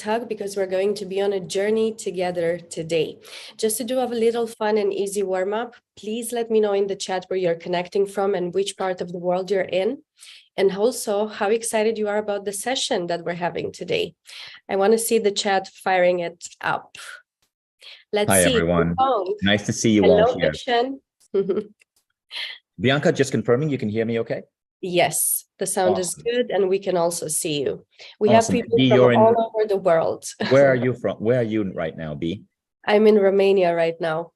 hug because we're going to be on a journey together today. Just to do a little fun and easy warm-up, please let me know in the chat where you're connecting from and which part of the world you're in. And also how excited you are about the session that we're having today. I want to see the chat firing it up. Let's Hi, see. everyone. Nice to see you Hello, all here. Mission. Bianca, just confirming you can hear me okay? Yes, the sound is good and we can also see you. We Awesome. have people B, from all over the world. Where are you from? Where are you right now, B? I'm in Romania right now.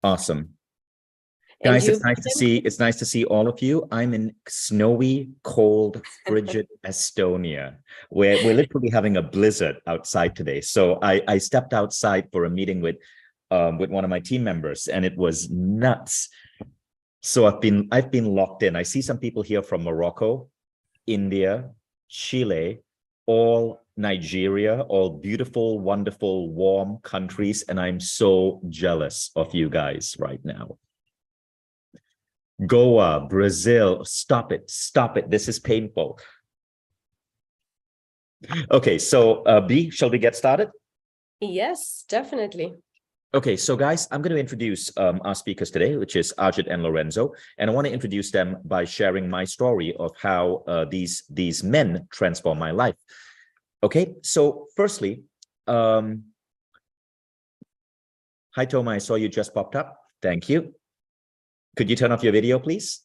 Awesome. And Guys, it's nice to see all of you. I'm in snowy, cold, frigid Estonia, where we're literally having a blizzard outside today. So I stepped outside for a meeting with one of my team members, and it was nuts. So I've been locked in. I see some people here from Morocco, India, Chile, all Nigeria, all beautiful, wonderful, warm countries, and I'm so jealous of you guys right now. Goa, Brazil, stop it. This is painful. Okay, so B, shall we get started? Yes, definitely. Okay, so guys, I'm going to introduce our speakers today, which is Ajit and Lorenzo, and I want to introduce them by sharing my story of how these men transform my life. Okay, so firstly, hi Toma, I saw you just popped up. Thank you. Could you turn off your video, please?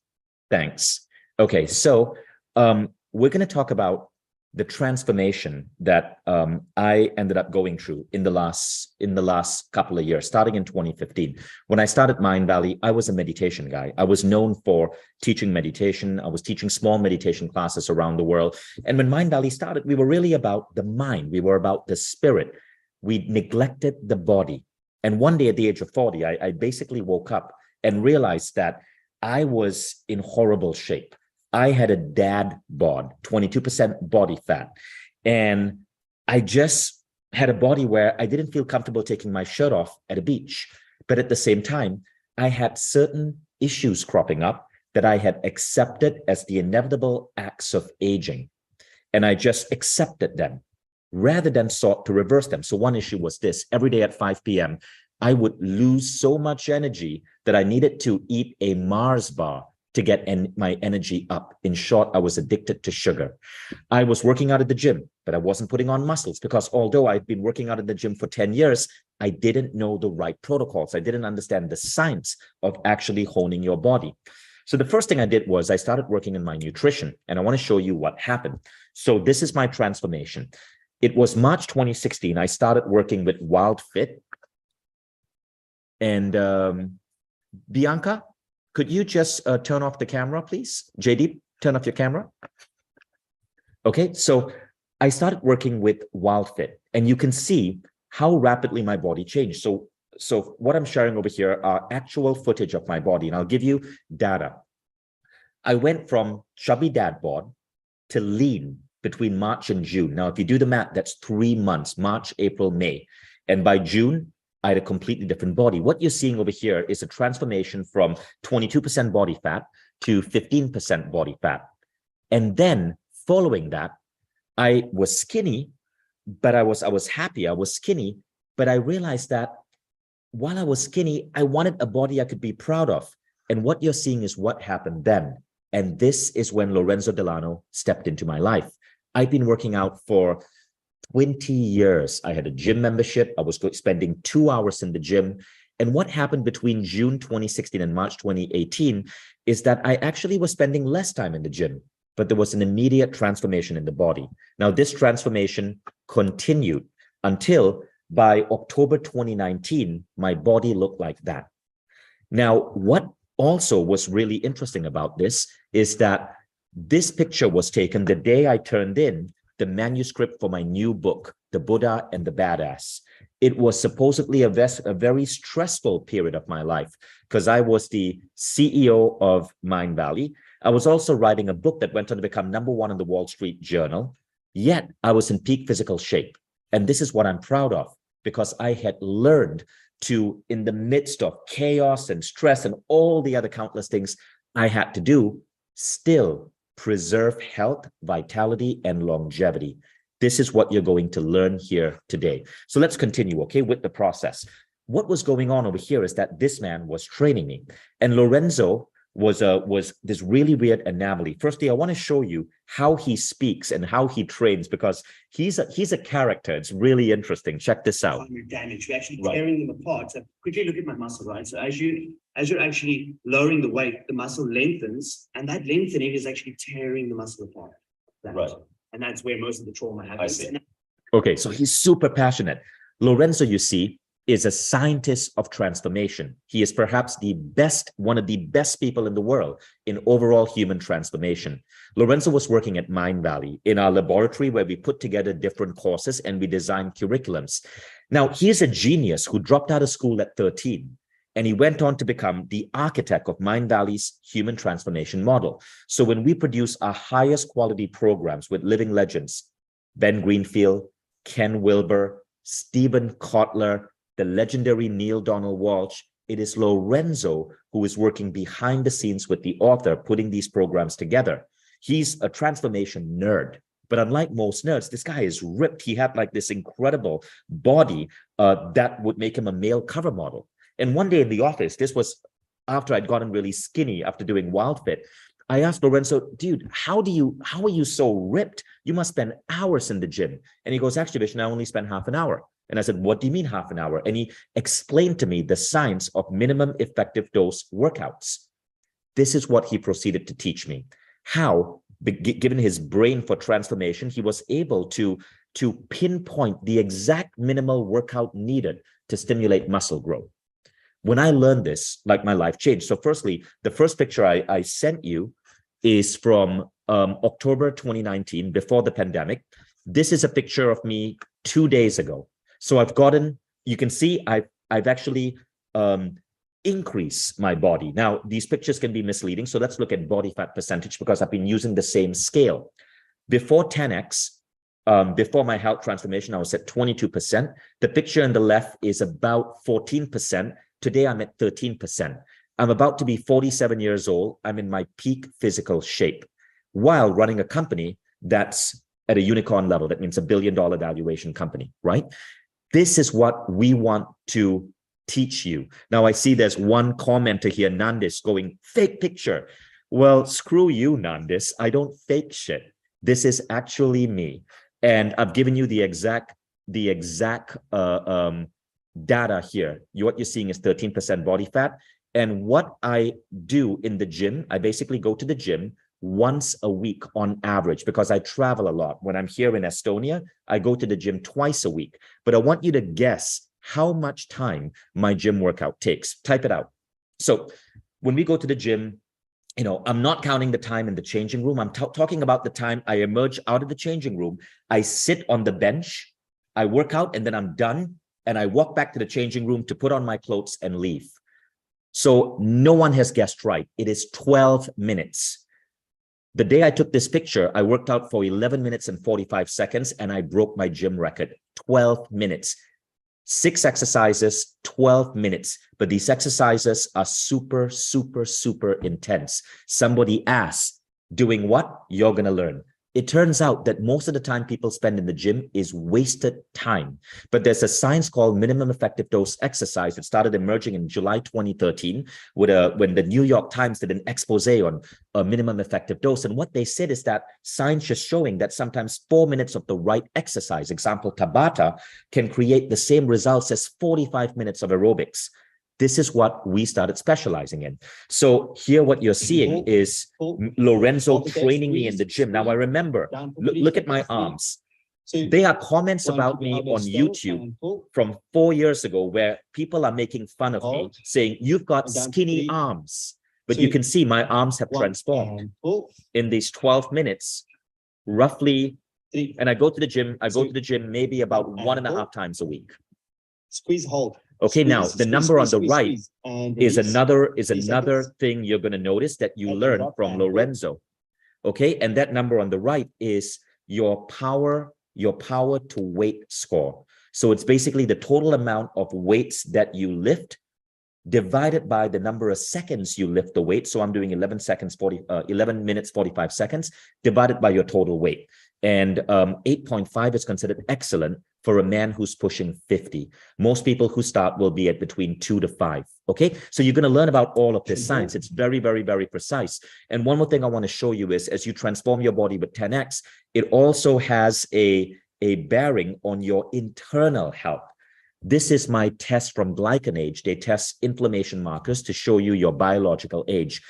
Thanks. Okay, so we're going to talk about the transformation that I ended up going through in the last couple of years, starting in 2015. When I started Mindvalley, I was a meditation guy. I was known for teaching meditation. I was teaching small meditation classes around the world. And when Mindvalley started, we were really about the mind. We were about the spirit. We neglected the body. And one day at the age of 40, I basically woke up and realized that I was in horrible shape. I had a dad bod, 22% body fat. And I just had a body where I didn't feel comfortable taking my shirt off at a beach. But at the same time, I had certain issues cropping up that I had accepted as the inevitable acts of aging. And I just accepted them rather than sought to reverse them. So one issue was this: every day at 5 p.m., I would lose so much energy that I needed to eat a Mars bar to get my energy up. In short, I was addicted to sugar. I was working out at the gym, but I wasn't putting on muscles because although I'd been working out at the gym for 10 years, I didn't know the right protocols. I didn't understand the science of actually honing your body. So the first thing I did was I started working in my nutrition, and I want to show you what happened. So this is my transformation. It was March 2016. I started working with Wild Fit. And Bianca, could you just turn off the camera, please? JD, turn off your camera. Okay, so I started working with Wild Fit, and you can see how rapidly my body changed. So what I'm sharing over here are actual footage of my body, and I'll give you data. I went from chubby dad bod to lean between March and June. Now, if you do the math, that's 3 months, March, April, May. And by June, I had a completely different body. What you're seeing over here is a transformation from 22% body fat to 15% body fat. And then following that, I was skinny, but I was happy. I was skinny, but I realized that while I was skinny, I wanted a body I could be proud of. And what you're seeing is what happened then. And this is when Lorenzo Delano stepped into my life. I've been working out for 20 years. I had a gym membership. I was spending 2 hours in the gym. And what happened between June 2016 and March 2018 is that I actually was spending less time in the gym, but there was an immediate transformation in the body. Now, this transformation continued until by October 2019, my body looked like that. Now, what also was really interesting about this is that this picture was taken the day I turned in the manuscript for my new book, The Buddha and the Badass. It was supposedly a very stressful period of my life because I was the CEO of Mindvalley. I was also writing a book that went on to become #1 in the Wall Street Journal. Yet I was in peak physical shape. And this is what I'm proud of, because I had learned to, in the midst of chaos and stress and all the other countless things I had to do, still preserve health, vitality, and longevity. This is what you're going to learn here today. So let's continue, okay, with the process. What was going on over here is that this man was training me, and Lorenzo was this really weird anomaly. Firstly, I want to show you how he speaks and how he trains, because he's a character. It's really interesting. Check this out. Damage. We're actually tearing them apart. So quickly look at my muscle, right? So as you're actually lowering the weight, the muscle lengthens, and that lengthening is actually tearing the muscle apart. Right. And that's where most of the trauma happens. I see. Okay, so he's super passionate. Lorenzo, you see, is a scientist of transformation. He is perhaps one of the best people in the world in overall human transformation. Lorenzo was working at Mindvalley in our laboratory, where we put together different courses and we designed curriculums. Now, he is a genius who dropped out of school at 13, and he went on to become the architect of Mindvalley's human transformation model. So when we produce our highest quality programs with living legends, Ben Greenfield, Ken Wilber, Stephen Kotler, the legendary Neil Donald Walsh, it is Lorenzo who is working behind the scenes with the author, putting these programs together. He's a transformation nerd, but unlike most nerds, this guy is ripped. He had like this incredible body that would make him a male cover model. And one day in the office, this was after I'd gotten really skinny after doing WildFit, I asked Lorenzo, dude, how are you so ripped? You must spend hours in the gym. And he goes, actually, Vishnu, I only spend half an hour. And I said, what do you mean half an hour? And he explained to me the science of minimum effective dose workouts. This is what he proceeded to teach me. How, given his brain for transformation, he was able to pinpoint the exact minimal workout needed to stimulate muscle growth. When I learned this, like, my life changed. So firstly, the first picture I sent you is from October 2019, before the pandemic. This is a picture of me 2 days ago. So you can see I've actually increased my body. Now, these pictures can be misleading. So let's look at body fat percentage, because I've been using the same scale. Before 10X, before my health transformation, I was at 22%. The picture on the left is about 14%. Today, I'm at 13%. I'm about to be 47 years old. I'm in my peak physical shape while running a company that's at a unicorn level. That means $1 billion valuation company, right? This is what we want to teach you. Now, I see there's one commenter here, Nandis, going, fake picture. Well, screw you, Nandis. I don't fake shit. This is actually me. And I've given you the exact data here. What you're seeing is 13% body fat. And what I do in the gym, I basically go to the gym once a week on average, because I travel a lot. When I'm here in Estonia, I go to the gym twice a week. But I want you to guess how much time my gym workout takes. Type it out. So when we go to the gym, I'm not counting the time in the changing room. I'm talking about the time I emerge out of the changing room. I sit on the bench, I work out, and then I'm done. And I walk back to the changing room to put on my clothes and leave. So no one has guessed right. It is 12 minutes. The day I took this picture, I worked out for 11 minutes and 45 seconds, and I broke my gym record. 12 minutes. 6 exercises, 12 minutes. But these exercises are super, super, super intense. Somebody asked, doing what? You're going to learn. It turns out that most of the time people spend in the gym is wasted time. But there's a science called minimum effective dose exercise that started emerging in July 2013 when the New York Times did an expose on a minimum effective dose. And what they said is that science is showing that sometimes 4 minutes of the right exercise, example, Tabata, can create the same results as 45 minutes of aerobics. This is what we started specializing in. So here what you're seeing is Lorenzo training me in the gym. Now I remember, look at my arms. There are comments about me on YouTube from 4 years ago where people are making fun of me, saying, you've got skinny arms. But you can see my arms have transformed in these 12 minutes, roughly. And I go to the gym maybe about 1.5 times a week. Squeeze, hold. Okay, now the number on the right is another thing you're going to notice that you learn from Lorenzo. Okay, and that number on the right is your power to weight score. So it's basically the total amount of weights that you lift divided by the number of seconds you lift the weight. So I'm doing 11 minutes, 45 seconds divided by your total weight. And 8.5 is considered excellent for a man who's pushing 50. Most people who start will be at between 2 to 5. Okay, so you're going to learn about all of this science. It's very, very, very precise. And one more thing I want to show you is as you transform your body with 10x, it also has a bearing on your internal health. This is my test from GlycanAge. They test inflammation markers to show you your biological age.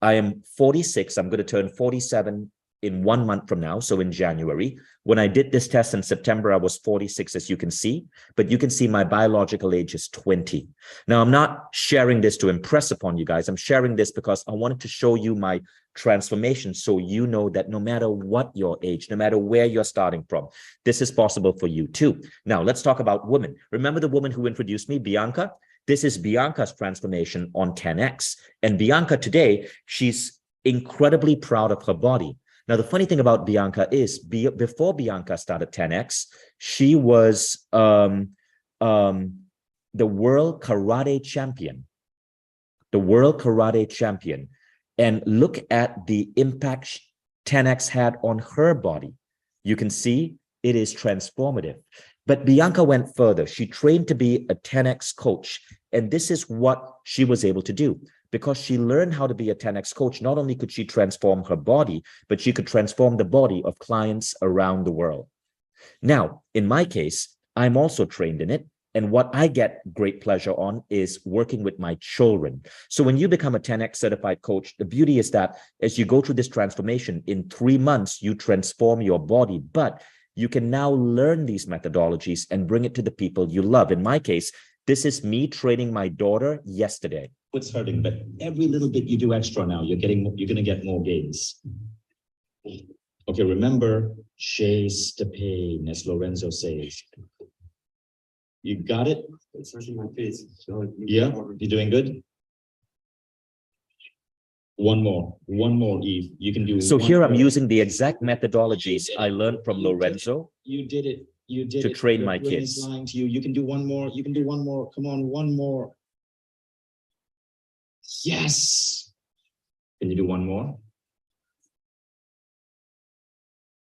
I am 46. I'm going to turn 47 in 1 month from now, so in January. When I did this test in September, I was 46, as you can see, but you can see my biological age is 20. Now, I'm not sharing this to impress upon you guys. I'm sharing this because I wanted to show you my transformation so you know that no matter what your age, no matter where you're starting from, this is possible for you too. Now, let's talk about women. Remember the woman who introduced me, Bianca? This is Bianca's transformation on 10x. And Bianca today, she's incredibly proud of her body. Now, the funny thing about Bianca is before Bianca started 10x, she was the world karate champion. The world karate champion. And look at the impact 10x had on her body. You can see it is transformative. But Bianca went further. She trained to be a 10x coach. And this is what she was able to do. Because she learned how to be a 10x coach, not only could she transform her body, but she could transform the body of clients around the world. Now, in my case, I'm also trained in it. And what I get great pleasure on is working with my children. So when you become a 10x certified coach, the beauty is that as you go through this transformation, in 3 months, you transform your body, but you can now learn these methodologies and bring it to the people you love. In my case, this is me training my daughter yesterday. It's hurting, but every little bit you do extra now, you're going to get more gains. Okay, remember, chase the pain, as Lorenzo says. You got it? It's hurting my face. So Yeah, you're doing good. One more, Eve. You can do. So one here I'm more. using the exact methodologies I learned from Lorenzo. You did it. You did to it. train Your my brain kids. is lying to you. You can do one more. You can do one more. Come on, one more. Yes. Can you do one more?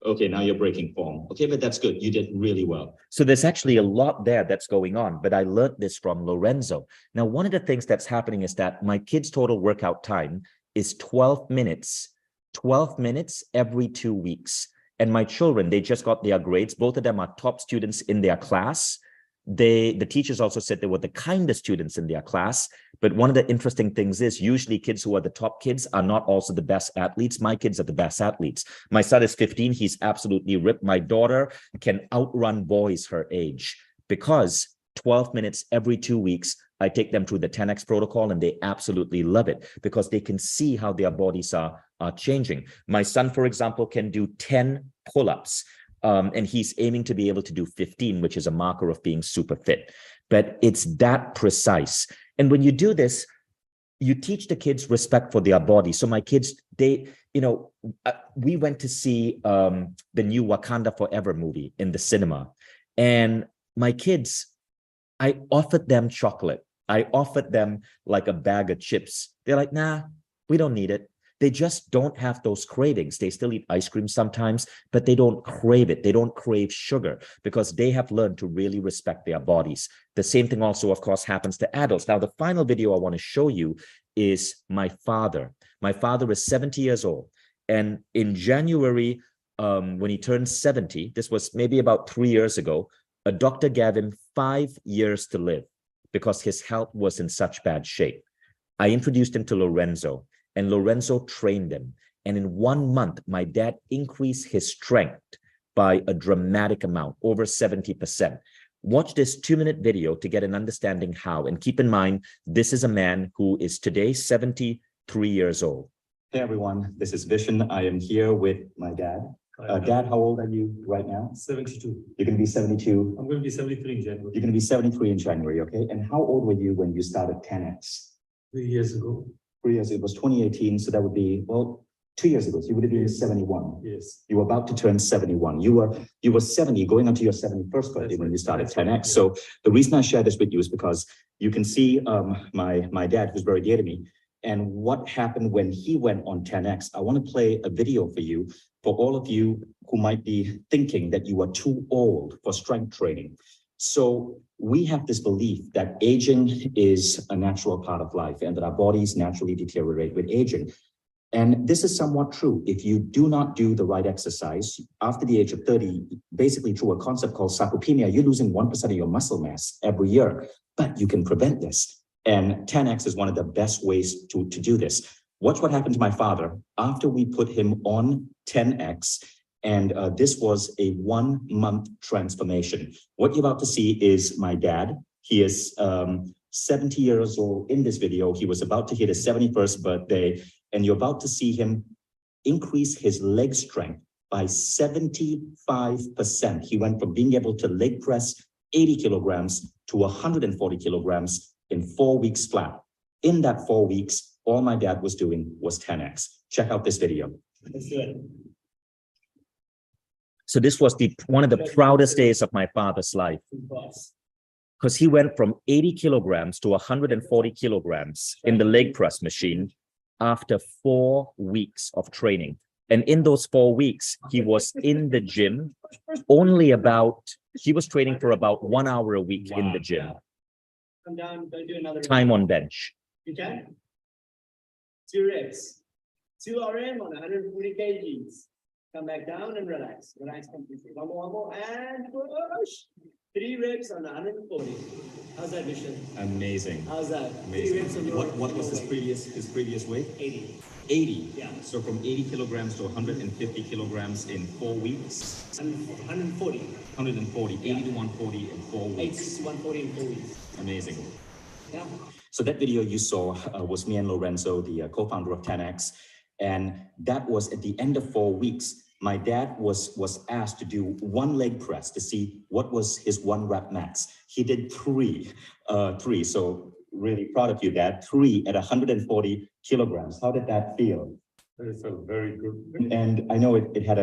Okay, now you're breaking form. Okay, but that's good. You did really well. So there's actually a lot there that's going on, but I learned this from Lorenzo. Now, one of the things that's happening is that my kids' total workout time is 12 minutes every 2 weeks. And my children, they just got their grades. Both of them are top students in their class. The teachers also said they were the kindest students in their class. But one of the interesting things is usually kids who are the top kids are not also the best athletes. My kids are the best athletes. My son is 15. He's absolutely ripped. My daughter can outrun boys her age because 12 minutes every 2 weeks, I take them through the 10X protocol and they absolutely love it because they can see how their bodies are changing. My son, for example, can do 10 pull-ups. And he's aiming to be able to do 15, which is a marker of being super fit. But it's that precise. And when you do this, you teach the kids respect for their body. So my kids, we went to see the new Wakanda Forever movie in the cinema. And my kids, I offered them chocolate. I offered them like a bag of chips. They're like, nah, we don't need it. They just don't have those cravings. They still eat ice cream sometimes, but they don't crave it. They don't crave sugar because they have learned to really respect their bodies. The same thing also, of course, happens to adults. Now, the final video I want to show you is my father. My father is 70 years old. And in January, when he turned 70, this was maybe about 3 years ago, a doctor gave him 5 years to live because his health was in such bad shape. I introduced him to Lorenzo. And Lorenzo trained him. And in 1 month, my dad increased his strength by a dramatic amount, over 70%. Watch this 2-minute video to get an understanding how. And keep in mind, this is a man who is today 73 years old. Hey, everyone. This is Vishen. I am here with my dad. Dad, how old are you right now? 72. You're going to be 72. I'm going to be 73 in January. You're going to be 73 in January, okay? And how old were you when you started 10X? 3 years ago. 3 years, it was 2018, so that would be, well, 2 years ago, so you would have been 71. Yes. You were about to turn 71. You were 70, going on to your 71st birthday when you started 10X. So the reason I share this with you is because you can see my dad, who's very dear to me, and what happened when he went on 10X. I want to play a video for you for all of you who might be thinking that you are too old for strength training. So we have this belief that aging is a natural part of life and that our bodies naturally deteriorate with aging. And this is somewhat true. If you do not do the right exercise, after the age of 30, basically through a concept called sarcopenia, you're losing 1% of your muscle mass every year, but you can prevent this. And 10X is one of the best ways to do this. Watch what happened to my father after we put him on 10X. And this was a 1 month transformation. What you're about to see is my dad. He is 70 years old in this video. He was about to hit his 71st birthday. And you're about to see him increase his leg strength by 75%. He went from being able to leg press 80 kilograms to 140 kilograms in 4 weeks flat. In that 4 weeks, all my dad was doing was 10X. Check out this video. Let's do it. So this was one of the proudest days of my father's life, because he went from 80 kilograms to 140 kilograms in the leg press machine after 4 weeks of training. And in those 4 weeks, he was in the gym he was training for about 1 hour a week in the gym. Come down, go do another Time on bench. You can? 2 reps. 2 RM on 140 kgs. Come back down and relax. Relax completely. One more, and push. 3 reps on 140. How's that, Vishen? Amazing. How's that? Amazing. 3 reps on your What was his previous weight? 80. 80. Yeah. So from 80 kilograms to 150 kilograms in 4 weeks. 140. 140, 80 to 140 in 4 80 weeks. to 140 in 4 weeks. Amazing. Yeah. So that video you saw was me and Lorenzo, the co-founder of 10X. And that was at the end of 4 weeks. My dad was asked to do 1 leg press to see what was his 1 rep max. He did 3. So really proud of you, Dad. 3 at 140 kilograms. How did that feel? It felt very good. And I know it had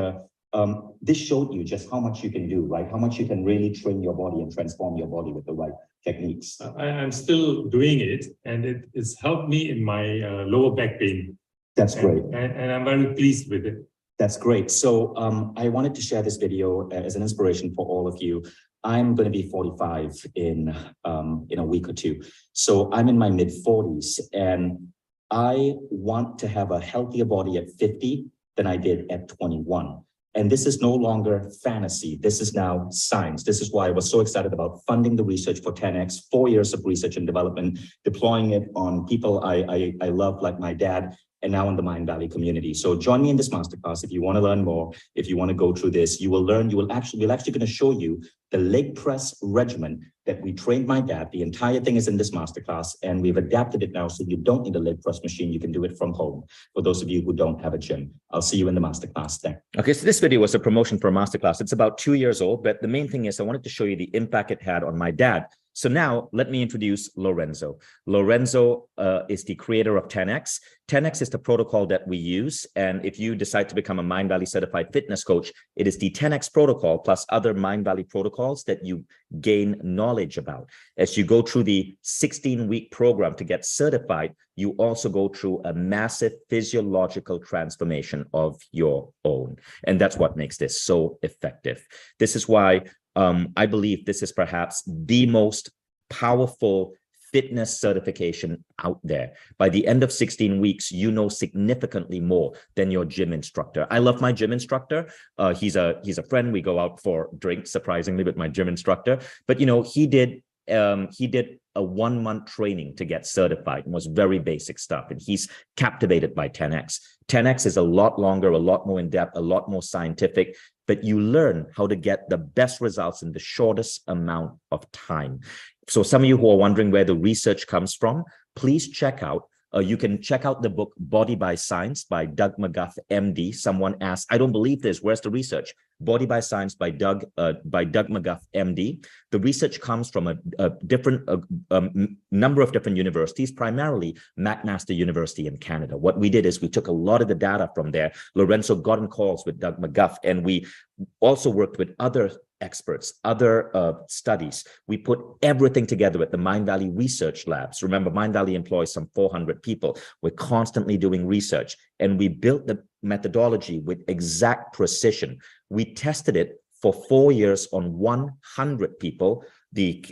this showed you just how much you can do, right? How much you can really train your body and transform your body with the right techniques. I'm still doing it, and it's helped me in my lower back pain. That's great. And I'm very pleased with it. That's great. So I wanted to share this video as an inspiration for all of you. I'm going to be 45 in a week or 2. So I'm in my mid 40s, and I want to have a healthier body at 50 than I did at 21. And this is no longer fantasy. This is now science. This is why I was so excited about funding the research for 10X, 4 years of research and development, deploying it on people I love, like my dad, and now in the Mindvalley community. So join me in this masterclass if you want to learn more. If you want to go through this, you will learn. We're actually going to show you the leg press regimen that we trained my dad. The entire thing is in this masterclass, and we've adapted it now so you don't need a leg press machine. You can do it from home. For those of you who don't have a gym, I'll see you in the masterclass there. Okay, so this video was a promotion for a masterclass. It's about 2 years old, but the main thing is I wanted to show you the impact it had on my dad. So now let me introduce Lorenzo. Lorenzo is the creator of 10X. 10X is the protocol that we use. And if you decide to become a Mindvalley Certified Fitness Coach, it is the 10X protocol plus other Mindvalley protocols that you gain knowledge about. As you go through the 16-week program to get certified, you also go through a massive physiological transformation of your own. And that's what makes this so effective. This is why I believe this is perhaps the most powerful fitness certification out there. By the end of 16 weeks, you know significantly more than your gym instructor. I love my gym instructor. He's a friend. We go out for drinks, surprisingly, with my gym instructor. But you know, he did a 1 month training to get certified and was very basic stuff. And he's captivated by 10X. 10X is a lot longer, a lot more in depth, a lot more scientific, but you learn how to get the best results in the shortest amount of time. So some of you who are wondering where the research comes from, please check out. You can check out the book Body by Science by Doug McGuff, MD. Someone asked, I don't believe this. Where's the research? Body by Science by Doug McGuff, MD. The research comes from a different number of different universities, primarily McMaster University in Canada. What we did is we took a lot of the data from there. Lorenzo got on calls with Doug McGuff, and we also worked with other experts, other studies. We put everything together at the Mindvalley Research Labs. Remember, Mindvalley employs some 400 people. We're constantly doing research, and we built the methodology with exact precision. We tested it for 4 years on 100 people. The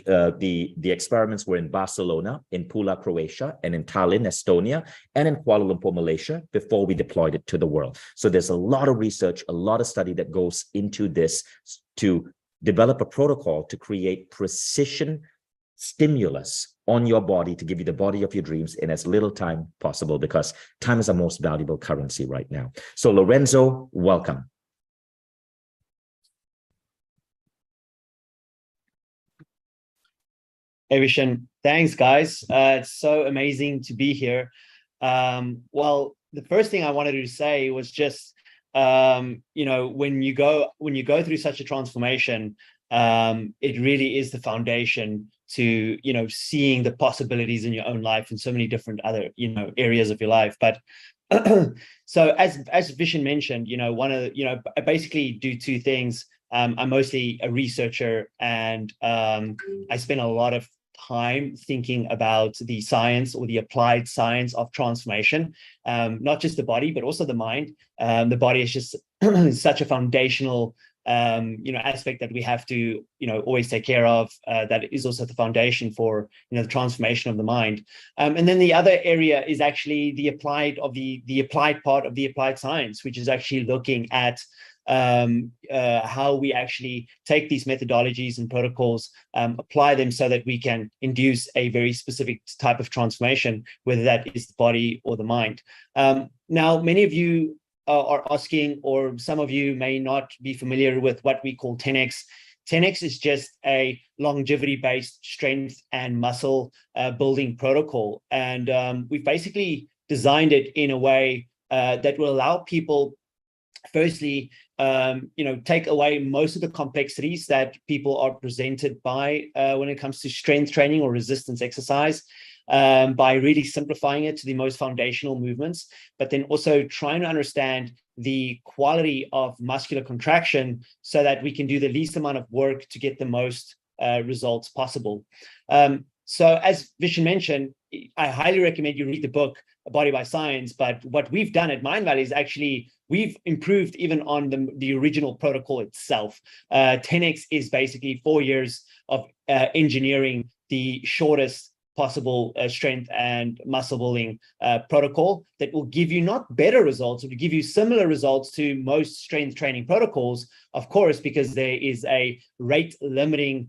experiments were in Barcelona, in Pula, Croatia, and in Tallinn, Estonia, and in Kuala Lumpur, Malaysia, before we deployed it to the world. So there's a lot of research, a lot of study that goes into this to develop a protocol to create precision stimulus on your body to give you the body of your dreams in as little time possible, because time is our most valuable currency right now. So Lorenzo, welcome. Hey, Vishen. Thanks, guys. It's so amazing to be here. Well, the first thing I wanted to say was just, you know, when you go through such a transformation, it really is the foundation to, you know, seeing the possibilities in your own life and so many different other, you know, areas of your life. But so as Vishen mentioned, you know, I basically do two things. I'm mostly a researcher, and I spend a lot of time thinking about the science or the applied science of transformation, not just the body, but also the mind. The body is just such a foundational, you know, aspect that we have to, you know, always take care of. That is also the foundation for, you know, the transformation of the mind. And then the other area is actually the applied part of the applied science, which is actually looking at how we actually take these methodologies and protocols, apply them so that we can induce a very specific type of transformation, whether that is the body or the mind. Now, many of you are asking, or some of you may not be familiar with what we call 10X. 10X is just a longevity-based strength and muscle building protocol. And we've basically designed it in a way that will allow people, firstly, you know, take away most of the complexities that people are presented by when it comes to strength training or resistance exercise, by really simplifying it to the most foundational movements, but then also trying to understand the quality of muscular contraction so that we can do the least amount of work to get the most results possible. So as Vishen mentioned, I highly recommend you read the book Body by Science. But what we've done at Mindvalley is actually we've improved even on the original protocol itself. 10X is basically 4 years of engineering the shortest possible strength and muscle building protocol that will give you not better results, it will give you similar results to most strength training protocols, of course, because there is a rate limiting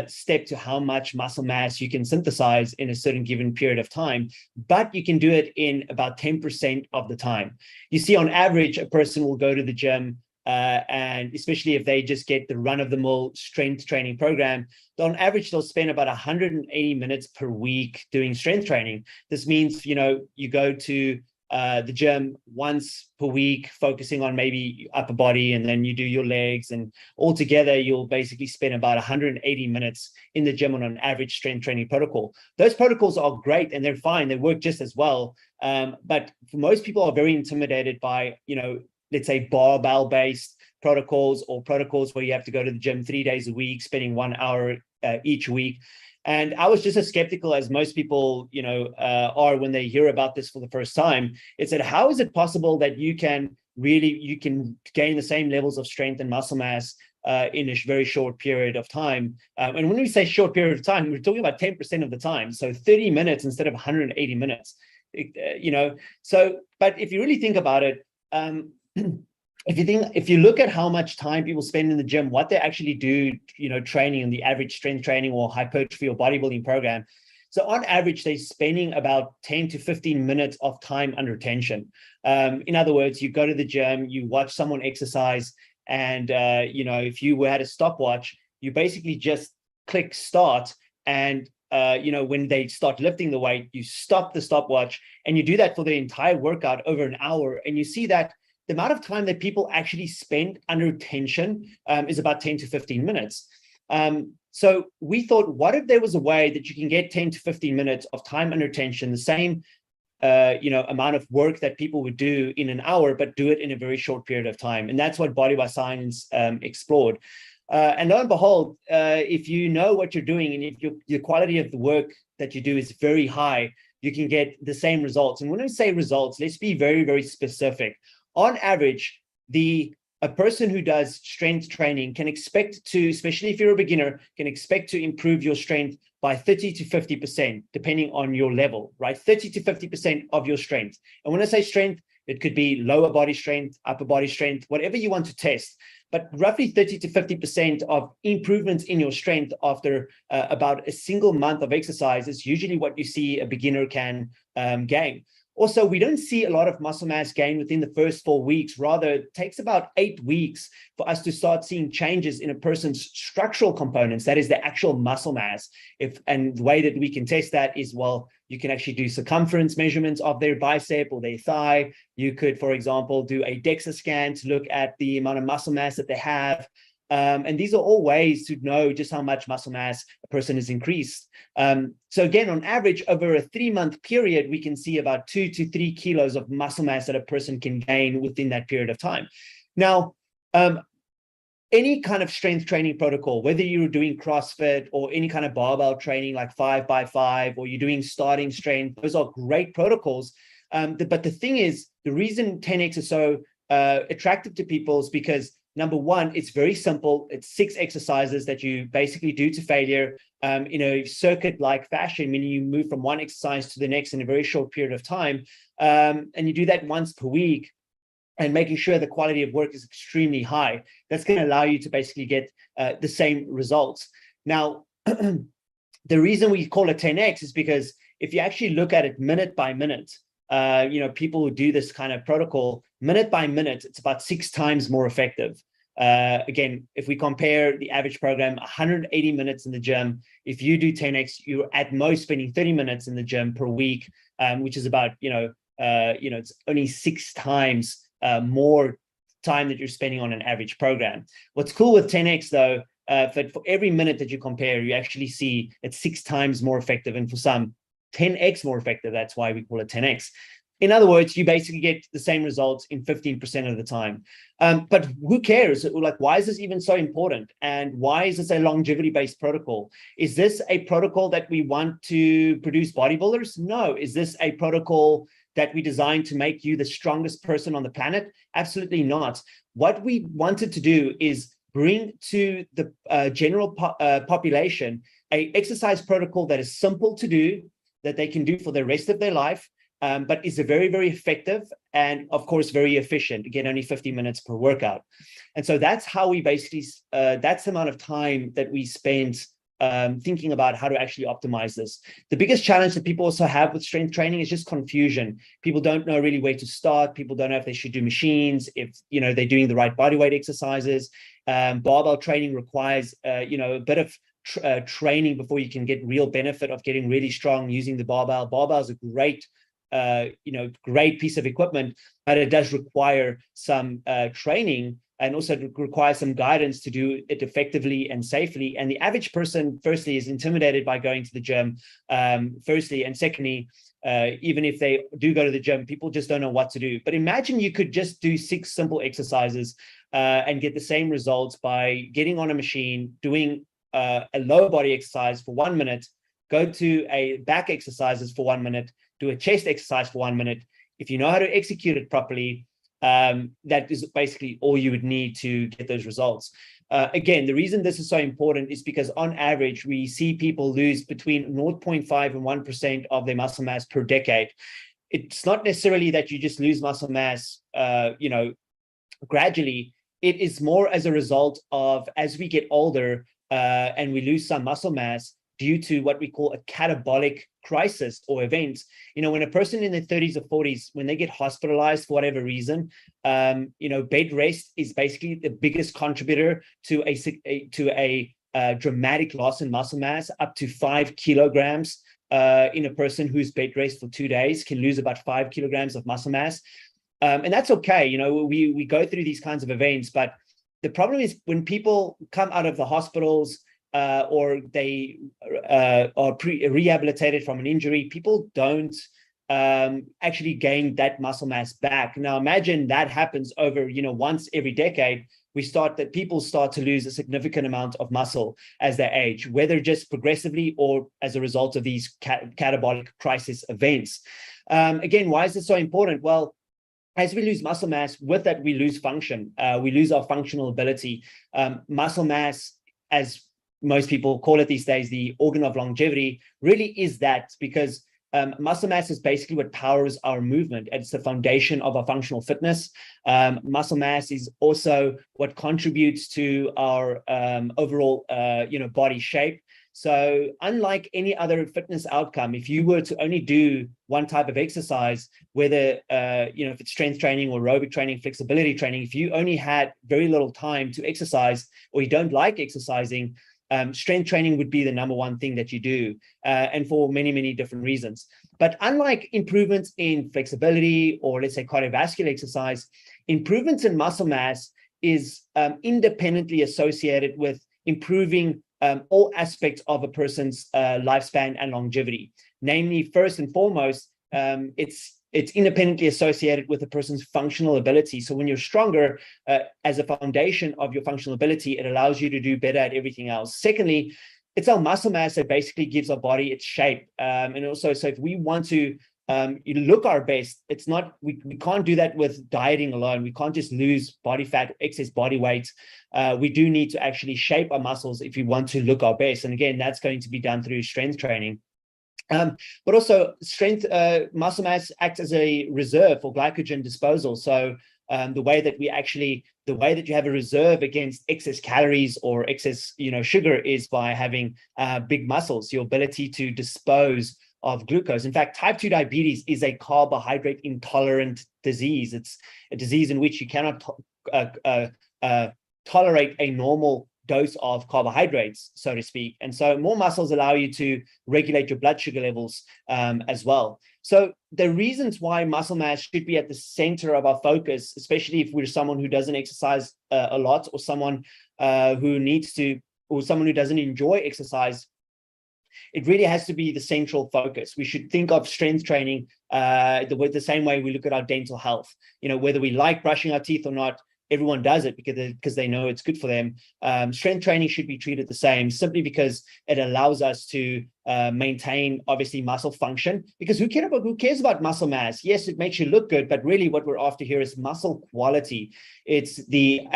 step to how much muscle mass you can synthesize in a certain given period of time, but you can do it in about 10% of the time. You see, on average, a person will go to the gym, and especially if they just get the run-of-the-mill strength training program, on average, they'll spend about 180 minutes per week doing strength training. This means, you know, you go to the gym once per week, focusing on maybe upper body, and then you do your legs, and altogether you'll basically spend about 180 minutes in the gym on an average strength training protocol. Those protocols are great and they're fine, they work just as well, but for most people are very intimidated by, you know, let's say barbell based protocols, or protocols where you have to go to the gym 3 days a week, spending 1 hour each week. And I was just as skeptical as most people, you know, are when they hear about this for the first time. It said, how is it possible that you can gain the same levels of strength and muscle mass in a very short period of time? And when we say short period of time, we're talking about 10% of the time. So 30 minutes instead of 180 minutes, you know. So, but if you really think about it, if you look at how much time people spend in the gym, what they actually do, you know, training in the average strength training or hypertrophy or bodybuilding program. So on average, they're spending about 10 to 15 minutes of time under tension. In other words, you go to the gym, you watch someone exercise, and, you know, if you had a stopwatch, you basically just click start, and you know, when they start lifting the weight, you stop the stopwatch, and you do that for the entire workout over an hour. And you see that the amount of time that people actually spend under tension is about 10 to 15 minutes. So we thought, what if there was a way that you can get 10 to 15 minutes of time under tension, the same you know, amount of work that people would do in an hour, but do it in a very short period of time. And that's what Body by Science explored. And lo and behold, if you know what you're doing and if your quality of the work that you do is very high, you can get the same results. And when I say results, let's be very, very specific. On average, a person who does strength training can expect to, especially if you're a beginner, can expect to improve your strength by 30 to 50%, depending on your level, right? 30 to 50% of your strength. And when I say strength, it could be lower body strength, upper body strength, whatever you want to test. But roughly 30 to 50% of improvements in your strength after about a single month of exercise is usually what you see a beginner can gain. Also, we don't see a lot of muscle mass gain within the first 4 weeks. Rather, it takes about 8 weeks for us to start seeing changes in a person's structural components, that is the actual muscle mass. And the way that we can test that is, well, you can actually do circumference measurements of their bicep or their thigh. You could, for example, do a DEXA scan to look at the amount of muscle mass that they have. And these are all ways to know just how much muscle mass a person has increased. So again, on average, over a 3-month period, we can see about 2 to 3 kilos of muscle mass that a person can gain within that period of time. Now, any kind of strength training protocol, whether you're doing CrossFit or any kind of barbell training like 5x5, or you're doing starting strength, those are great protocols. But the thing is, the reason 10X is so attractive to people is because, number one, it's very simple. It's 6 exercises that you basically do to failure in a circuit-like fashion, meaning you move from one exercise to the next in a very short period of time. And you do that once per week, and making sure the quality of work is extremely high. That's going to allow you to basically get the same results. Now, the reason we call it 10X is because if you actually look at it minute by minute, people who do this kind of protocol, minute by minute, it's about 6 times more effective. Again, if we compare the average program, 180 minutes in the gym, if you do 10X, you're at most spending 30 minutes in the gym per week, which is about, it's only 6 times more time that you're spending on an average program. What's cool with 10X though, for every minute that you compare, you actually see it's 6 times more effective, and for some 10X more effective. That's why we call it 10X. In other words, you basically get the same results in 15% of the time. But who cares? Like, why is this even so important? And why is this a longevity-based protocol? Is this a protocol that we want to produce bodybuilders? No. Is this a protocol that we designed to make you the strongest person on the planet? Absolutely not. What we wanted to do is bring to the general population a exercise protocol that is simple to do, that they can do for the rest of their life, but is a very, very effective and, of course, very efficient. Again, only 50 minutes per workout. And so that's how we basically, that's the amount of time that we spent thinking about how to actually optimize this. The biggest challenge that people also have with strength training is just confusion. People don't know really where to start. People don't know if they should do machines, if they're doing the right body weight exercises. Barbell training requires a bit of training before you can get real benefit of getting really strong using the barbell. Barbell is a great great piece of equipment, but it does require some training, and also it requires some guidance to do it effectively and safely. And the average person, firstly, is intimidated by going to the gym, firstly, and secondly, even if they do go to the gym, people just don't know what to do. But imagine you could just do 6 simple exercises and get the same results by getting on a machine, doing a lower body exercise for 1 minute, go to a back exercises for 1 minute, do a chest exercise for 1 minute. If you know how to execute it properly, that is basically all you would need to get those results. Again, the reason this is so important is because on average, we see people lose between 0.5 and 1% of their muscle mass per decade. It's not necessarily that you just lose muscle mass, gradually. It is more as a result of, as we get older and we lose some muscle mass due to what we call a catabolic crisis or event. When a person in their 30s or 40s, when they get hospitalized for whatever reason, bed rest is basically the biggest contributor to a dramatic loss in muscle mass. Up to 5 kilograms in a person who's bed rest for 2 days can lose about 5 kilograms of muscle mass. And that's okay. We go through these kinds of events, but the problem is when people come out of the hospitals or they are rehabilitated from an injury, people don't actually gain that muscle mass back. Now imagine that happens over, once every decade. People start to lose a significant amount of muscle as they age, whether just progressively or as a result of these catabolic crisis events. Again, why is this so important? Well, as we lose muscle mass, with that we lose function. We lose our functional ability. Muscle mass, as most people call it these days, the organ of longevity, really is that, because muscle mass is basically what powers our movement. It's the foundation of our functional fitness. Muscle mass is also what contributes to our overall, body shape. So unlike any other fitness outcome, if you were to only do one type of exercise, whether, if it's strength training or aerobic training, flexibility training, if you only had very little time to exercise, or you don't like exercising, strength training would be the number one thing that you do, and for many, many different reasons. But unlike improvements in flexibility or, let's say, cardiovascular exercise, improvements in muscle mass is independently associated with improving all aspects of a person's lifespan and longevity. Namely, first and foremost, it's independently associated with a person's functional ability. So when you're stronger, as a foundation of your functional ability, it allows you to do better at everything else. Secondly, it's our muscle mass that basically gives our body its shape. And also, so if we want to look our best, it's not, we can't do that with dieting alone. We can't just lose body fat, excess body weight. We do need to actually shape our muscles if we want to look our best. And again, that's going to be done through strength training. But also strength, muscle mass acts as a reserve for glycogen disposal. So the way that you have a reserve against excess calories or excess, sugar is by having big muscles, your ability to dispose of glucose. In fact, type 2 diabetes is a carbohydrate intolerant disease. It's a disease in which you cannot tolerate a normal dose of carbohydrates, so to speak. And so more muscles allow you to regulate your blood sugar levels as well. So the reasons why muscle mass should be at the center of our focus, especially if we're someone who doesn't exercise a lot, or someone who needs to, or someone who doesn't enjoy exercise, it really has to be the central focus. We should think of strength training the same way we look at our dental health. Whether we like brushing our teeth or not, everyone does it because they know it's good for them. Strength training should be treated the same, simply because it allows us to maintain, obviously, muscle function. Because who cares about muscle mass? Yes, it makes you look good, but really what we're after here is muscle quality. It's the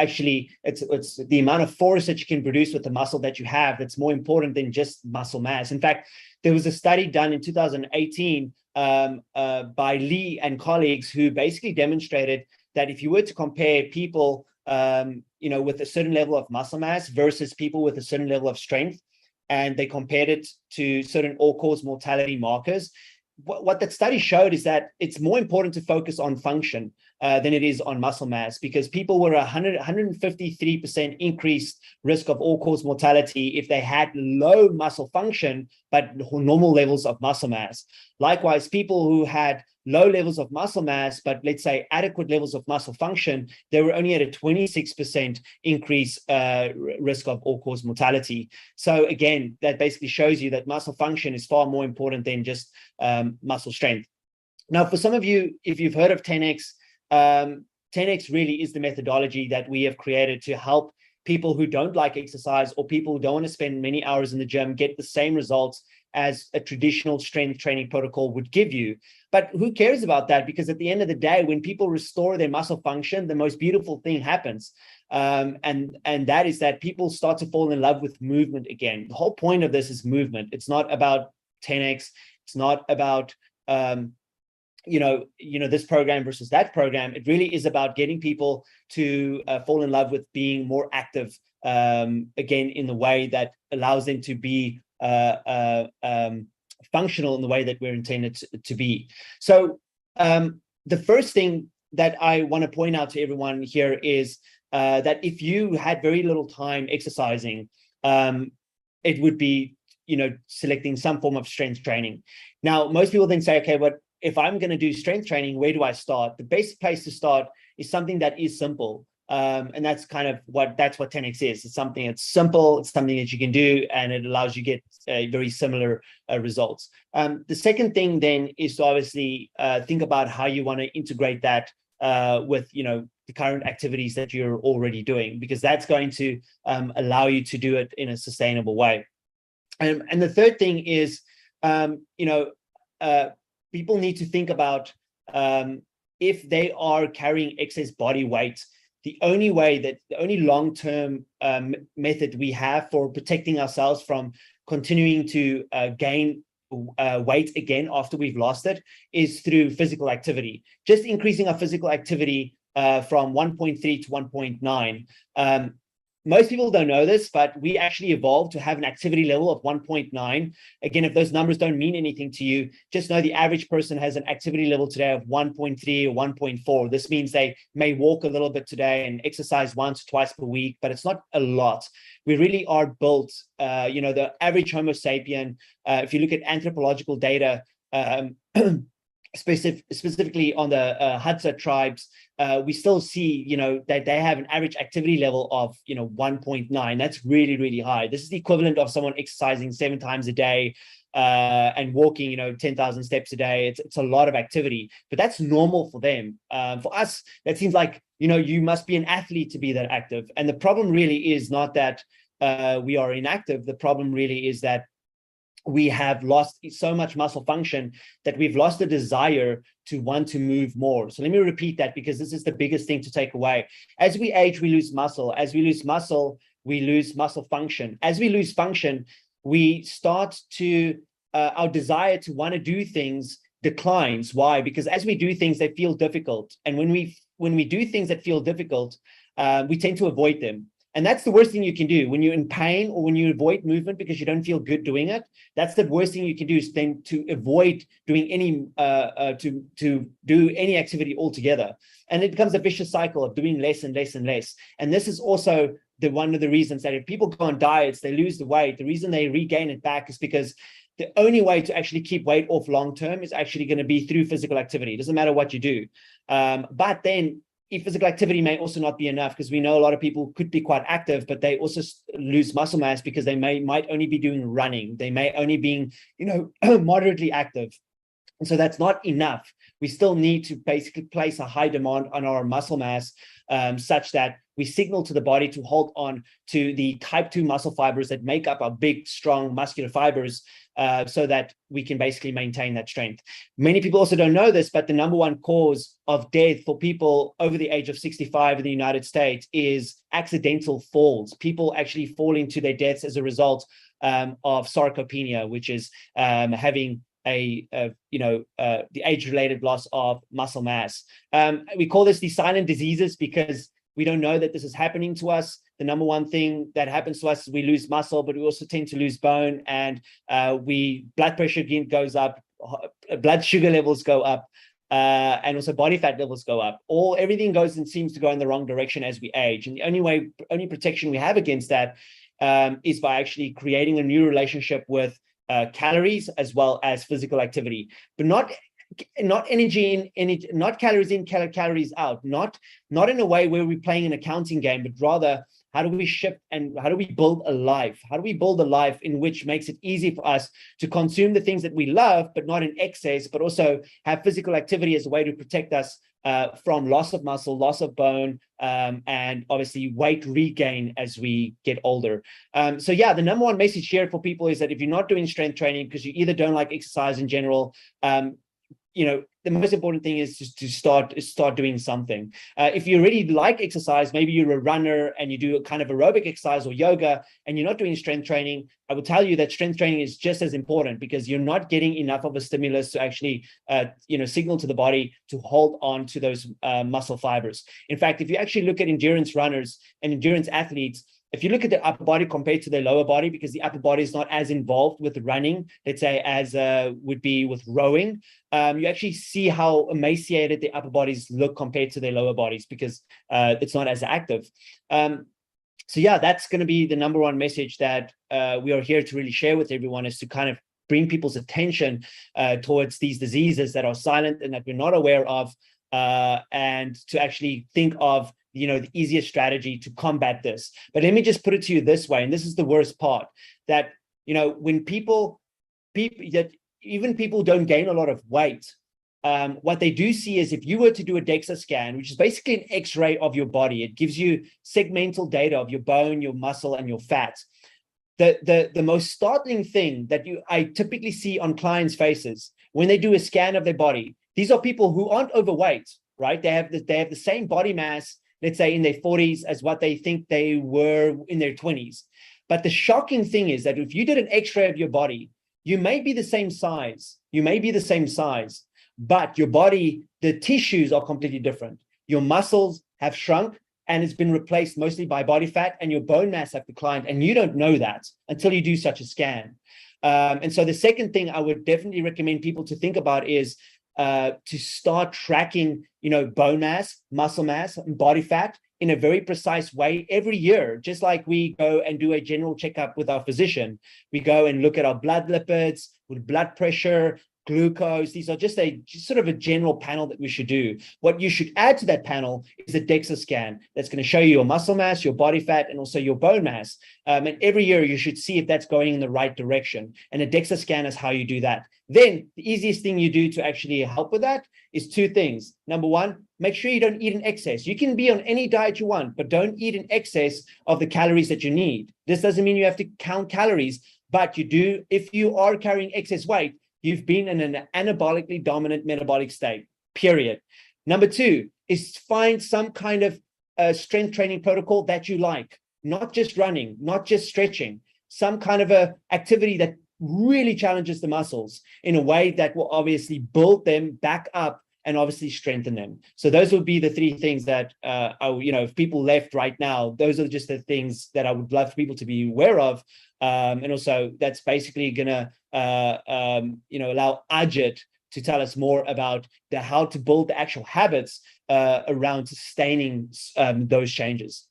amount of force that you can produce with the muscle that you have that's more important than just muscle mass. In fact, there was a study done in 2018 by Lee and colleagues, who basically demonstrated that if you were to compare people, with a certain level of muscle mass versus people with a certain level of strength, and they compared it to certain all-cause mortality markers, what that study showed is that it's more important to focus on function than it is on muscle mass, because people were 153% increased risk of all-cause mortality if they had low muscle function, but normal levels of muscle mass. Likewise, people who had low levels of muscle mass, but let's say adequate levels of muscle function, they were only at a 26% increase risk of all-cause mortality. So again, that basically shows you that muscle function is far more important than just muscle strength. Now, for some of you, if you've heard of 10X, 10X really is the methodology that we have created to help people who don't like exercise, or people who don't want to spend many hours in the gym, get the same results as a traditional strength training protocol would give you. But who cares about that? Because at the end of the day, when people restore their muscle function, the most beautiful thing happens. And that is that people start to fall in love with movement again. The whole point of this is movement. It's not about 10X. It's not about, this program versus that program. It really is about getting people to fall in love with being more active, again, in the way that allows them to be functional in the way that we're intended to be. So the first thing that I want to point out to everyone here is that if you had very little time exercising, it would be, selecting some form of strength training. Now, most people then say, okay, but if I'm going to do strength training, where do I start? The best place to start is something that is simple. And that's kind of what 10x is. It's something that's simple, it's something that you can do, and it allows you to get very similar results. The second thing then is to obviously think about how you want to integrate that with the current activities that you're already doing, because that's going to allow you to do it in a sustainable way. And the third thing is, people need to think about if they are carrying excess body weight. The only long-term method we have for protecting ourselves from continuing to gain weight again after we've lost it is through physical activity. Just increasing our physical activity from 1.3 to 1.9. Most people don't know this, but we actually evolved to have an activity level of 1.9. Again, if those numbers don't mean anything to you, just know the average person has an activity level today of 1.3 or 1.4. This means they may walk a little bit today and exercise once or twice per week, but it's not a lot. We really are built, the average Homo sapien, if you look at anthropological data, specifically on the Hadza tribes, we still see, that they have an average activity level of, 1.9. That's really, really high. This is the equivalent of someone exercising 7 times a day and walking, 10,000 steps a day. It's a lot of activity, but that's normal for them. For us, that seems like, you must be an athlete to be that active. And the problem really is not that we are inactive. The problem really is that we have lost so much muscle function that we've lost the desire to want to move more. So let me repeat that, because this is the biggest thing to take away. As we age, we lose muscle. As we lose muscle, we lose muscle function. As we lose function, we start to, our desire to want to do things declines. Why? Because as we do things that feel difficult, and when we do things that feel difficult, we tend to avoid them. And that's the worst thing you can do when you're in pain or when you avoid movement because you don't feel good doing it. That's the worst thing you can do, is then to avoid doing any to do any activity altogether. And it becomes a vicious cycle of doing less and less and less. And this is also one of the reasons that if people go on diets, they lose the weight. The reason they regain it back is because the only way to actually keep weight off long term is actually going to be through physical activity. It doesn't matter what you do. But then if physical activity may also not be enough, because we know a lot of people could be quite active, but they also lose muscle mass because they might only be doing running. They may only be, moderately active. And so that's not enough. We still need to basically place a high demand on our muscle mass, such that we signal to the body to hold on to the type 2 muscle fibers that make up our big, strong muscular fibers, so that we can basically maintain that strength. Many people also don't know this, but the number one cause of death for people over the age of 65 in the United States is accidental falls. People actually fall into their deaths as a result of sarcopenia, which is having the age-related loss of muscle mass. We call this the silent diseases because we don't know that this is happening to us. The number one thing that happens to us is we lose muscle, but we also tend to lose bone, and blood pressure again goes up, blood sugar levels go up, and also body fat levels go up. Everything goes and seems to go in the wrong direction as we age. And the only protection we have against that is by actually creating a new relationship with calories as well as physical activity, but not energy in, not calories in, calories out, not in a way where we're playing an accounting game, but rather how do we shift and how do we build a life? How do we build a life in which makes it easy for us to consume the things that we love, but not in excess, but also have physical activity as a way to protect us from loss of muscle, loss of bone, and obviously weight regain as we get older. So yeah, the number one message here for people is that if you're not doing strength training because you either don't like exercise in general, the most important thing is just to start doing something. If you really like exercise, maybe you're a runner and you do a kind of aerobic exercise or yoga and you're not doing strength training, I will tell you that strength training is just as important because you're not getting enough of a stimulus to actually, signal to the body to hold on to those muscle fibers. In fact, if you actually look at endurance runners and endurance athletes, if you look at the upper body compared to the lower body, because the upper body is not as involved with running, let's say, as would be with rowing, you actually see how emaciated the upper bodies look compared to their lower bodies because it's not as active. So yeah, that's going to be the number one message that we are here to really share with everyone, is to kind of bring people's attention towards these diseases that are silent and that we're not aware of, and to actually think of the easiest strategy to combat this. But let me just put it to you this way, and this is the worst part, that when people that even people don't gain a lot of weight, what they do see is if you were to do a DEXA scan, which is basically an X-ray of your body, it gives you segmental data of your bone, your muscle, and your fat. The most startling thing that I typically see on clients' faces when they do a scan of their body, these are people who aren't overweight, right? They have the same body mass, let's say in their 40s, as what they think they were in their 20s. But the shocking thing is that if you did an X-ray of your body, you may be the same size. But your body, the tissues are completely different. Your muscles have shrunk and it's been replaced mostly by body fat, and your bone mass have declined. And you don't know that until you do such a scan. And so the second thing I would definitely recommend people to think about is to start tracking, bone mass, muscle mass, and body fat in a very precise way every year. Just like we go and do a general checkup with our physician, we go and look at our blood lipids, with blood pressure, glucose. These are just sort of a general panel that we should do. What you should add to that panel is a DEXA scan that's going to show you your muscle mass, your body fat, and also your bone mass. And every year you should see if that's going in the right direction. And a DEXA scan is how you do that. Then the easiest thing you do to actually help with that is two things. Number one, make sure you don't eat in excess. You can be on any diet you want, but don't eat in excess of the calories that you need. This doesn't mean you have to count calories, but you do. If you are carrying excess weight, you've been in an anabolically dominant metabolic state, period. Number two is find some kind of strength training protocol that you like, not just running, not just stretching, some kind of a activity that really challenges the muscles in a way that will obviously build them back up and obviously strengthen them. So those would be the three things that, if people left right now, those are just the things that I would love for people to be aware of. And also that's basically gonna, allow Ajit to tell us more about how to build the actual habits around sustaining those changes.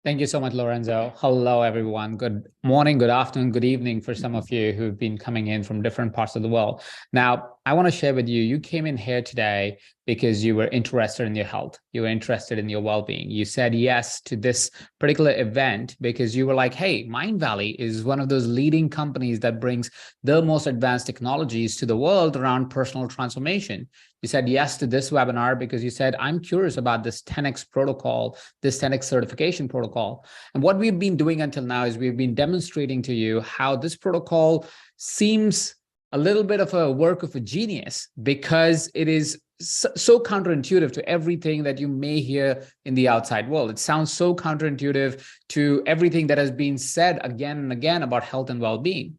Thank you so much, Lorenzo. Hello, everyone. Good morning, good afternoon, good evening for some of you who've been coming in from different parts of the world. Now, I want to share with you, you came in here today because you were interested in your health. You were interested in your well-being. You said yes to this particular event because you were like, hey, Mindvalley is one of those leading companies that brings the most advanced technologies to the world around personal transformation. You said yes to this webinar because you said, I'm curious about this 10X protocol, this 10X certification protocol. And what we've been doing until now is we've been demonstrating to you how this protocol seems a little bit of a work of a genius because it is so counterintuitive to everything that you may hear in the outside world. It sounds so counterintuitive to everything that has been said again and again about health and well-being.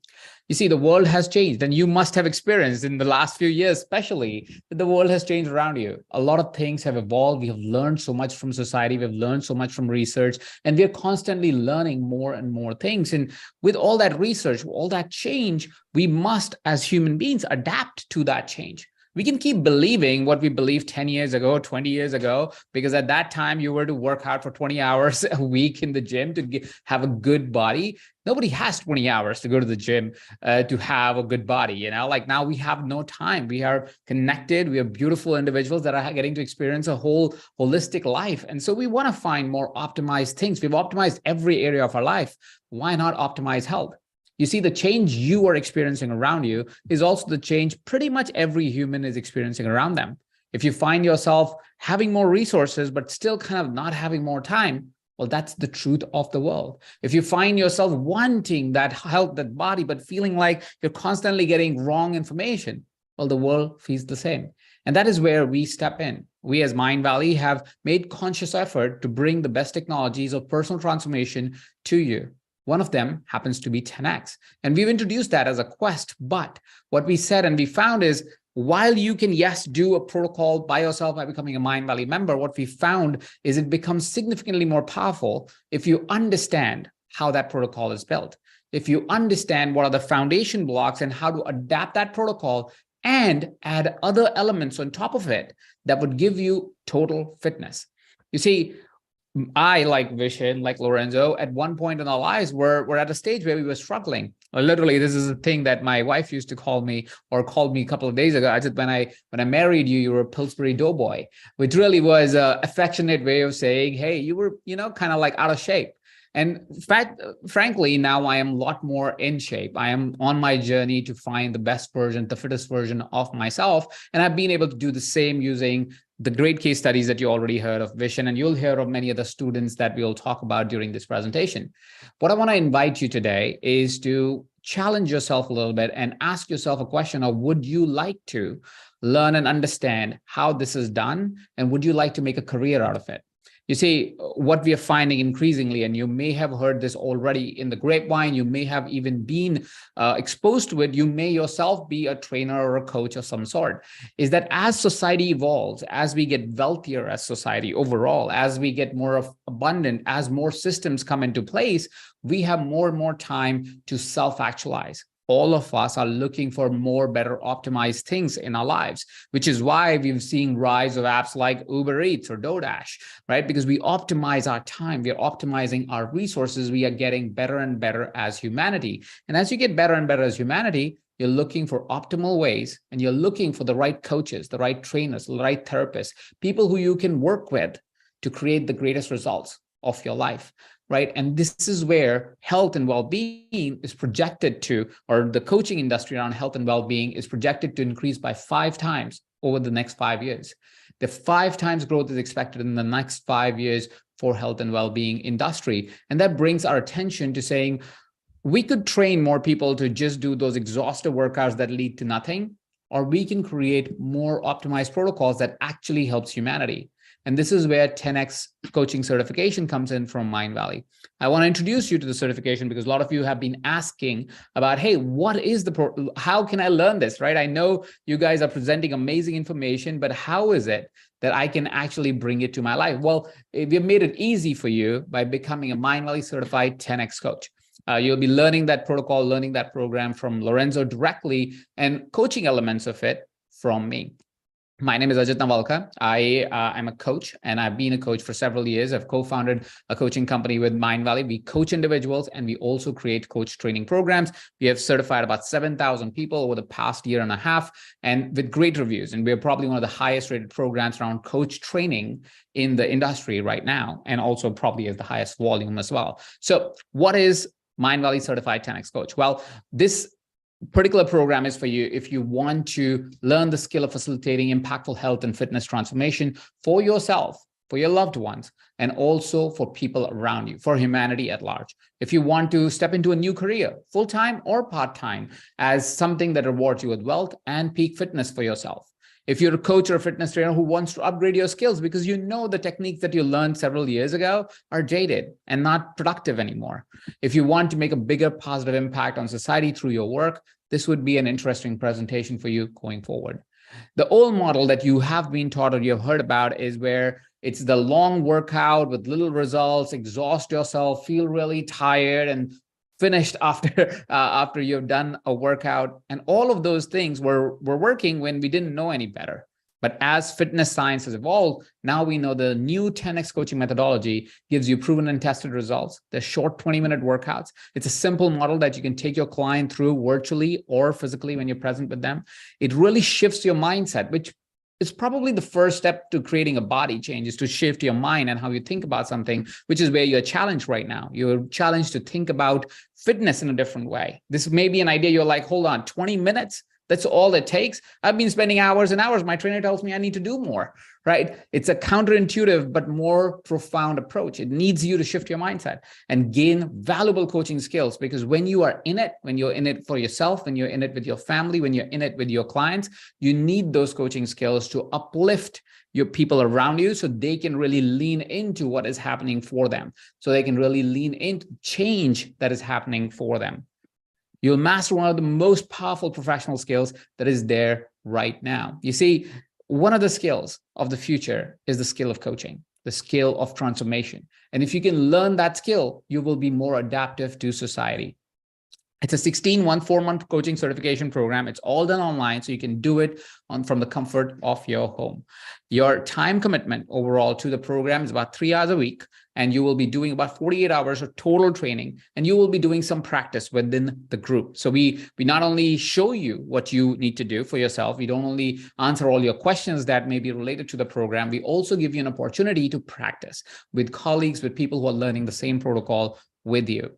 You see, the world has changed, and you must have experienced in the last few years, especially, that the world has changed around you. A lot of things have evolved. We have learned so much from society. We've learned so much from research, and we are constantly learning more and more things. And with all that research, all that change, we must, as human beings, adapt to that change. We can keep believing what we believed 10 years ago, 20 years ago, because at that time you were to work out for 20 hours a week in the gym to have a good body. Nobody has 20 hours to go to the gym to have a good body. Like now we have no time. We are connected. We are beautiful individuals that are getting to experience a whole holistic life. And so we want to find more optimized things. We've optimized every area of our life. Why not optimize health? You see, the change you are experiencing around you is also the change pretty much every human is experiencing around them. If you find yourself having more resources, but still kind of not having more time, well, that's the truth of the world. If you find yourself wanting that health, that body, but feeling like you're constantly getting wrong information, well, the world feels the same. And that is where we step in. We as Mindvalley have made conscious effort to bring the best technologies of personal transformation to you. One of them happens to be 10X. And we've introduced that as a quest. But what we said and we found is, while you can, yes, do a protocol by yourself by becoming a Mindvalley member, what we found is it becomes significantly more powerful if you understand how that protocol is built. If you understand what are the foundation blocks and how to adapt that protocol and add other elements on top of it that would give you total fitness. You see, I, like Vishen, like Lorenzo, at one point in our lives, we're at a stage where we were struggling. Literally, this is a thing that my wife used to call me, or called me a couple of days ago. I said, when I married you, you were a Pillsbury Doughboy, which really was a affectionate way of saying, hey, you were, kind of like out of shape. And frankly, now I am a lot more in shape. I am on my journey to find the best version, the fittest version of myself. And I've been able to do the same using the great case studies that you already heard of, Vishen, and you'll hear of many other students that we'll talk about during this presentation. What I want to invite you today is to challenge yourself a little bit and ask yourself a question of, would you like to learn and understand how this is done? And would you like to make a career out of it? You see, what we are finding increasingly, and you may have heard this already in the grapevine, you may have even been exposed to it, you may yourself be a trainer or a coach of some sort, is that as society evolves, as we get wealthier as society overall, as we get more abundant, as more systems come into place, we have more and more time to self-actualize. All of us are looking for more, better optimized things in our lives, which is why we've seen rise of apps like Uber Eats or DoorDash, right? Because we optimize our time, we are optimizing our resources, we are getting better and better as humanity. And as you get better and better as humanity, you're looking for optimal ways, and you're looking for the right coaches, the right trainers, the right therapists, people who you can work with to create the greatest results of your life. Right. And this is where health and well-being is projected to, or the coaching industry around health and well-being is projected to increase by 5 times over the next 5 years. The 5 times growth is expected in the next 5 years for health and well-being industry. And that brings our attention to saying, we could train more people to just do those exhaustive workouts that lead to nothing, or we can create more optimized protocols that actually helps humanity. And this is where 10X coaching certification comes in from Mindvalley. I want to introduce you to the certification because a lot of you have been asking about, hey, what is how can I learn this, right? I know you guys are presenting amazing information, but how is it that I can actually bring it to my life? Well, we have made it easy for you by becoming a Mindvalley Certified 10X coach. You'll be learning that protocol, learning that program from Lorenzo directly, and coaching elements of it from me. My name is Ajit Navalka. I'm a coach, and I've been a coach for several years. I've co-founded a coaching company with Mindvalley. We coach individuals, and we also create coach training programs. We have certified about 7,000 people over the past year and a half, and with great reviews. And we're probably one of the highest rated programs around coach training in the industry right now, and also probably has the highest volume as well. So what is Mindvalley Certified 10X Coach? Well, this particular program is for you if you want to learn the skill of facilitating impactful health and fitness transformation for yourself, for your loved ones, and also for people around you, for humanity at large. If you want to step into a new career, full-time or part-time, as something that rewards you with wealth and peak fitness for yourself. If you're a coach or a fitness trainer who wants to upgrade your skills because you know the techniques that you learned several years ago are jaded and not productive anymore. If you want to make a bigger positive impact on society through your work, this would be an interesting presentation for you going forward. The old model that you have been taught or you have heard about is where it's the long workout with little results, exhaust yourself, feel really tired, and finished after you've done a workout. And all of those things were working when we didn't know any better. But as fitness science has evolved, now we know the new 10X coaching methodology gives you proven and tested results. They're short 20-minute workouts. It's a simple model that you can take your client through virtually or physically when you're present with them. It really shifts your mindset, which is probably the first step to creating a body change, is to shift your mind and how you think about something, which is where you're challenged right now. You're challenged to think about fitness in a different way. This may be an idea you're like, hold on, 20 minutes? That's all it takes. I've been spending hours and hours. My trainer tells me I need to do more, right? It's a counterintuitive, but more profound approach. It needs you to shift your mindset and gain valuable coaching skills, because when you are in it, when you're in it for yourself, when you're in it with your family, when you're in it with your clients, you need those coaching skills to uplift your people around you so they can really lean into what is happening for them. So they can really lean into change that is happening for them. You'll master one of the most powerful professional skills that is there right now. You see, one of the skills of the future is the skill of coaching, the skill of transformation. And if you can learn that skill, you will be more adaptive to society. It's a 4-month coaching certification program. It's all done online, so you can do it from the comfort of your home. Your time commitment overall to the program is about 3 hours a week. and you will be doing about 48 hours of total training, and you will be doing some practice within the group. So we not only show you what you need to do for yourself, we don't only answer all your questions that may be related to the program, we also give you an opportunity to practice with colleagues, with people who are learning the same protocol with you.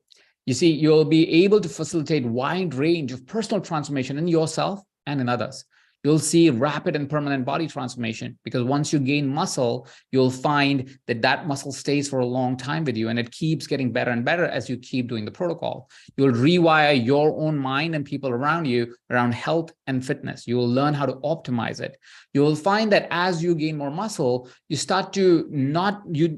You see, you'll be able to facilitate wide range of personal transformation in yourself and in others. You'll see rapid and permanent body transformation, because once you gain muscle, you'll find that that muscle stays for a long time with you, and it keeps getting better and better as you keep doing the protocol. You'll rewire your own mind and people around you around health and fitness. You will learn how to optimize it. You will find that as you gain more muscle, you start to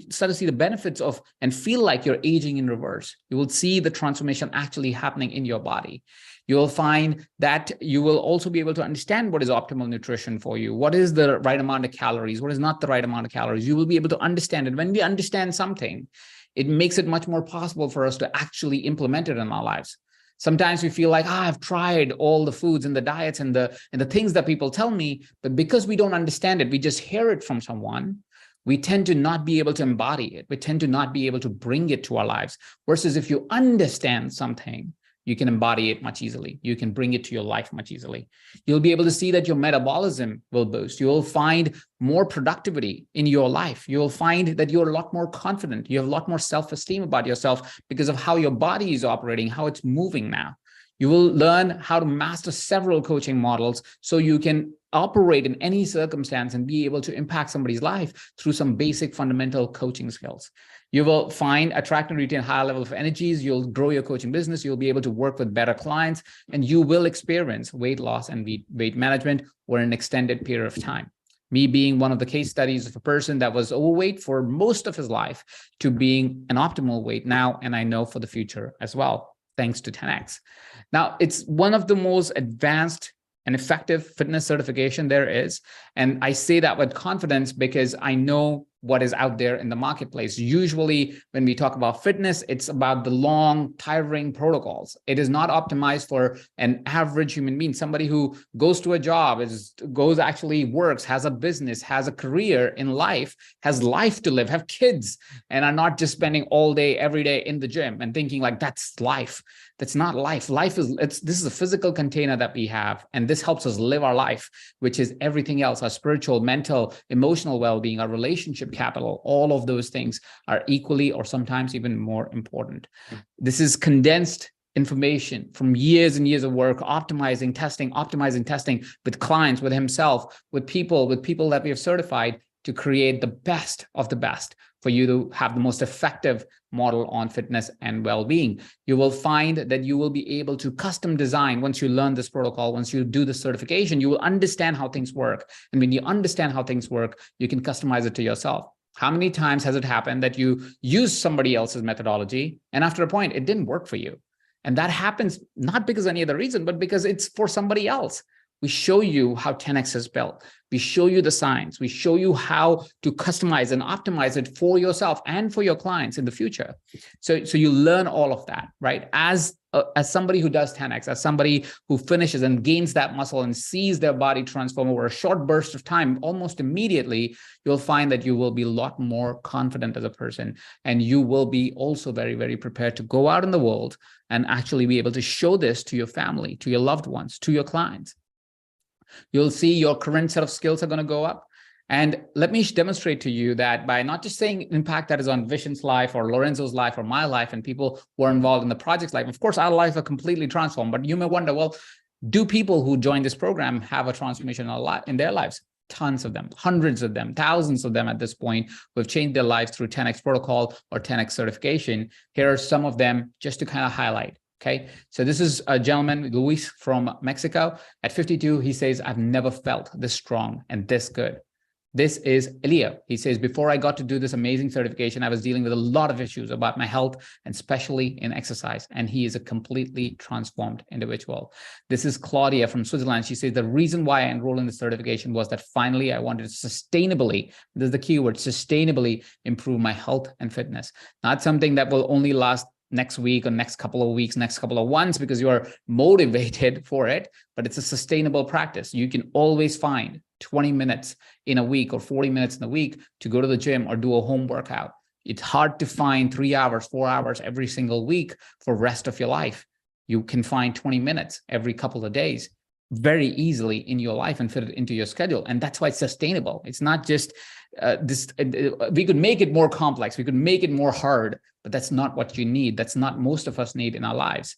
see the benefits of and feel like you're aging in reverse. You will see the transformation actually happening in your body. You'll find that you will also be able to understand what is optimal nutrition for you, what is the right amount of calories, what is not the right amount of calories. You will be able to understand it. When we understand something, it makes it much more possible for us to actually implement it in our lives. Sometimes we feel like, I've tried all the foods and the diets and the things that people tell me, but because we don't understand it, we just hear it from someone, we tend to not be able to embody it. We tend to not be able to bring it to our lives. Versus if you understand something, you can embody it much easily. You can bring it to your life much easily. You'll be able to see that your metabolism will boost. You'll find more productivity in your life. You'll find that you're a lot more confident. You have a lot more self-esteem about yourself because of how your body is operating, how it's moving now. You will learn how to master several coaching models so you can operate in any circumstance and be able to impact somebody's life through some basic fundamental coaching skills. You will find, attract and retain higher level of energies. You'll grow your coaching business. You'll be able to work with better clients, and you will experience weight loss and weight management over an extended period of time. Me being one of the case studies of a person that was overweight for most of his life to being an optimal weight now, and I know for the future as well, thanks to 10X. Now, it's one of the most advanced and effective fitness certification there is. And I say that with confidence because I know what is out there in the marketplace. Usually when we talk about fitness, it's about the long, tiring protocols. It is not optimized for an average human being, somebody who goes to a job, actually works, has a business, has a career in life, has life to live, have kids, and are not just spending all day, every day in the gym and thinking like that's life. That's not life. This is a physical container that we have, and this helps us live our life, which is everything else, our spiritual, mental, emotional well-being, our relationship capital. All of those things are equally or sometimes even more important. This is condensed information from years and years of work, optimizing testing with clients, with himself, with people that we have certified to create the best of the best for you to have the most effective model on fitness and well-being. You will find that you will be able to custom design once you learn this protocol, once you do the certification, you will understand how things work. And when you understand how things work, you can customize it to yourself. How many times has it happened that you use somebody else's methodology and after a point, it didn't work for you? And that happens not because of any other reason, but because it's for somebody else. We show you how 10X is built. We show you the science. We show you how to customize and optimize it for yourself and for your clients in the future. So you learn all of that, right? As somebody who does 10X, as somebody who finishes and gains that muscle and sees their body transform over a short burst of time, almost immediately, you'll find that you will be a lot more confident as a person. And you will be also very, very prepared to go out in the world and actually be able to show this to your family, to your loved ones, to your clients. You'll see your current set of skills are going to go up. And let me demonstrate to you that by not just saying impact that is on Vishen's life or Lorenzo's life or my life and people who are involved in the project's life, of course, our lives are completely transformed. But you may wonder, well, do people who join this program have a transformation in their lives? Tons of them, hundreds of them, thousands of them at this point who have changed their lives through 10X protocol or 10X certification. Here are some of them just to kind of highlight. Okay, so this is a gentleman, Luis from Mexico. At 52, he says, I've never felt this strong and this good. This is Elio. He says, before I got to do this amazing certification, I was dealing with a lot of issues about my health and especially in exercise. And he is a completely transformed individual. This is Claudia from Switzerland. She says, the reason why I enrolled in the certification was that finally I wanted to sustainably, this is the key word, sustainably improve my health and fitness. Not something that will only last next week or next couple of weeks, next couple of months because you are motivated for it, but it's a sustainable practice. You can always find 20 minutes in a week or 40 minutes in a week to go to the gym or do a home workout. It's hard to find 3 hours, 4 hours every single week for rest of your life. You can find 20 minutes every couple of days very easily in your life and fit it into your schedule. And that's why it's sustainable. It's not just we could make it more complex. We could make it more hard, but that's not what you need. That's not most of us need in our lives.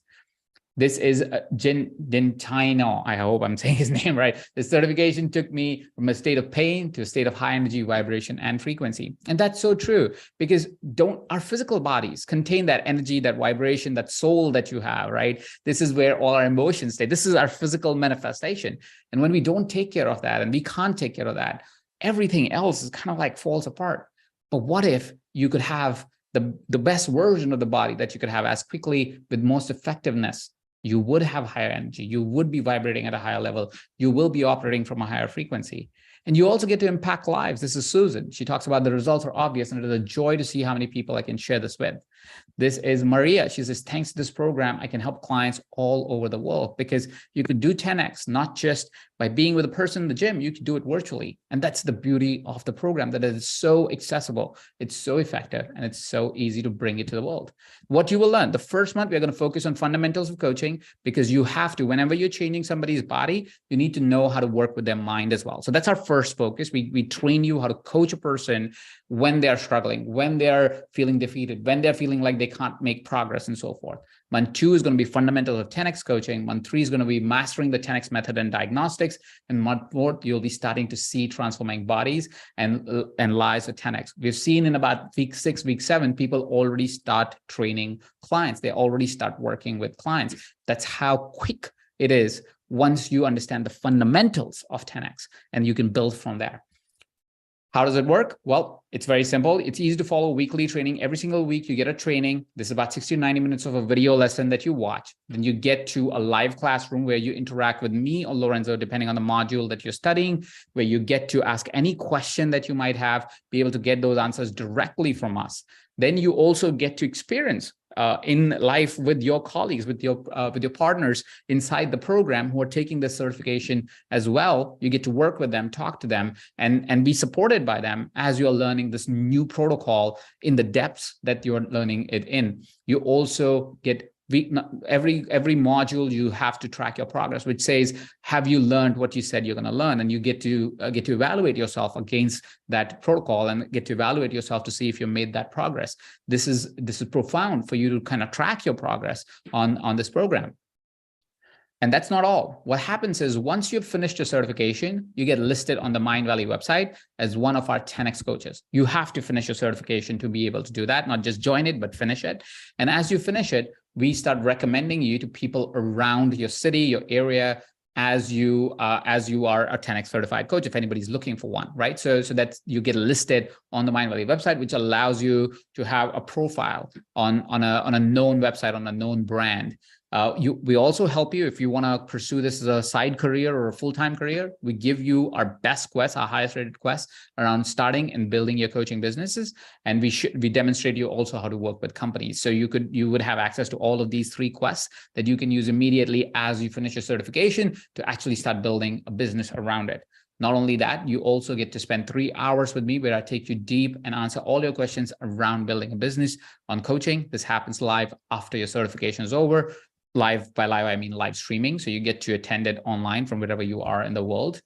This is Gentino. I hope I'm saying his name right. The certification took me from a state of pain to a state of high energy, vibration, and frequency. And that's so true, because our physical bodies contain that energy, that vibration, that soul that you have, right? This is where all our emotions stay. This is our physical manifestation. And when we don't take care of that, and we can't take care of that, everything else is kind of like falls apart. But what if you could have the best version of the body that you could have as quickly with most effectiveness? You would have higher energy. You would be vibrating at a higher level. You will be operating from a higher frequency. And you also get to impact lives. This is Susan. She talks about the results are obvious, and it is a joy to see how many people I can share this with. This is Maria. She says, thanks to this program, I can help clients all over the world, because you could do 10X, not just by being with a person in the gym, you could do it virtually. And that's the beauty of the program, that it is so accessible, it's so effective, and it's so easy to bring it to the world. What you will learn, the first month, we're going to focus on fundamentals of coaching, because you have to, whenever you're changing somebody's body, you need to know how to work with their mind as well. So that's our first focus. We train you how to coach a person when they're struggling, when they're feeling defeated, when they're feeling like they can't make progress, and so forth. Month 2 is going to be fundamentals of 10X coaching. Month 3 is going to be mastering the 10X method and diagnostics. And month 4, you'll be starting to see transforming bodies and lives with 10X. We've seen in about week 6, week 7, people already start training clients. They already start working with clients. That's how quick it is once you understand the fundamentals of 10X, and you can build from there. How does it work? Well, it's very simple. It's easy to follow. Weekly training. Every single week, you get a training. This is about 60 to 90 minutes of a video lesson that you watch. Then you get to a live classroom where you interact with me or Lorenzo, depending on the module that you're studying, where you get to ask any question that you might have, be able to get those answers directly from us. Then you also get to experience in life with your colleagues, with your partners inside the program who are taking the certification as well. You get to work with them, talk to them, and be supported by them as you're learning this new protocol in the depths that you're learning it in. You also get every module, you have to track your progress, which says, have you learned what you said you're going to learn? And you get to evaluate yourself against that protocol, and get to evaluate yourself to see if you made that progress. This is profound for you to kind of track your progress on this program. And that's not all. What happens is, once you've finished your certification, you get listed on the Mindvalley website as one of our 10X coaches. You have to finish your certification to be able to do that, not just join it, but finish it. And as you finish it, we start recommending you to people around your city, your area, as you are a 10X certified coach, if anybody's looking for one, right? So that you get listed on the Mindvalley website, which allows you to have a profile on a known website, on a known brand. We also help you if you want to pursue this as a side career or a full-time career. We give you our best quests, our highest rated quests around starting and building your coaching businesses. And we demonstrate you also how to work with companies. So you would have access to all of these 3 quests that you can use immediately as you finish your certification to actually start building a business around it. Not only that, you also get to spend 3 hours with me where I take you deep and answer all your questions around building a business on coaching. This happens live after your certification is over. Live, by live, I mean live streaming. So you get to attend it online from wherever you are in the world.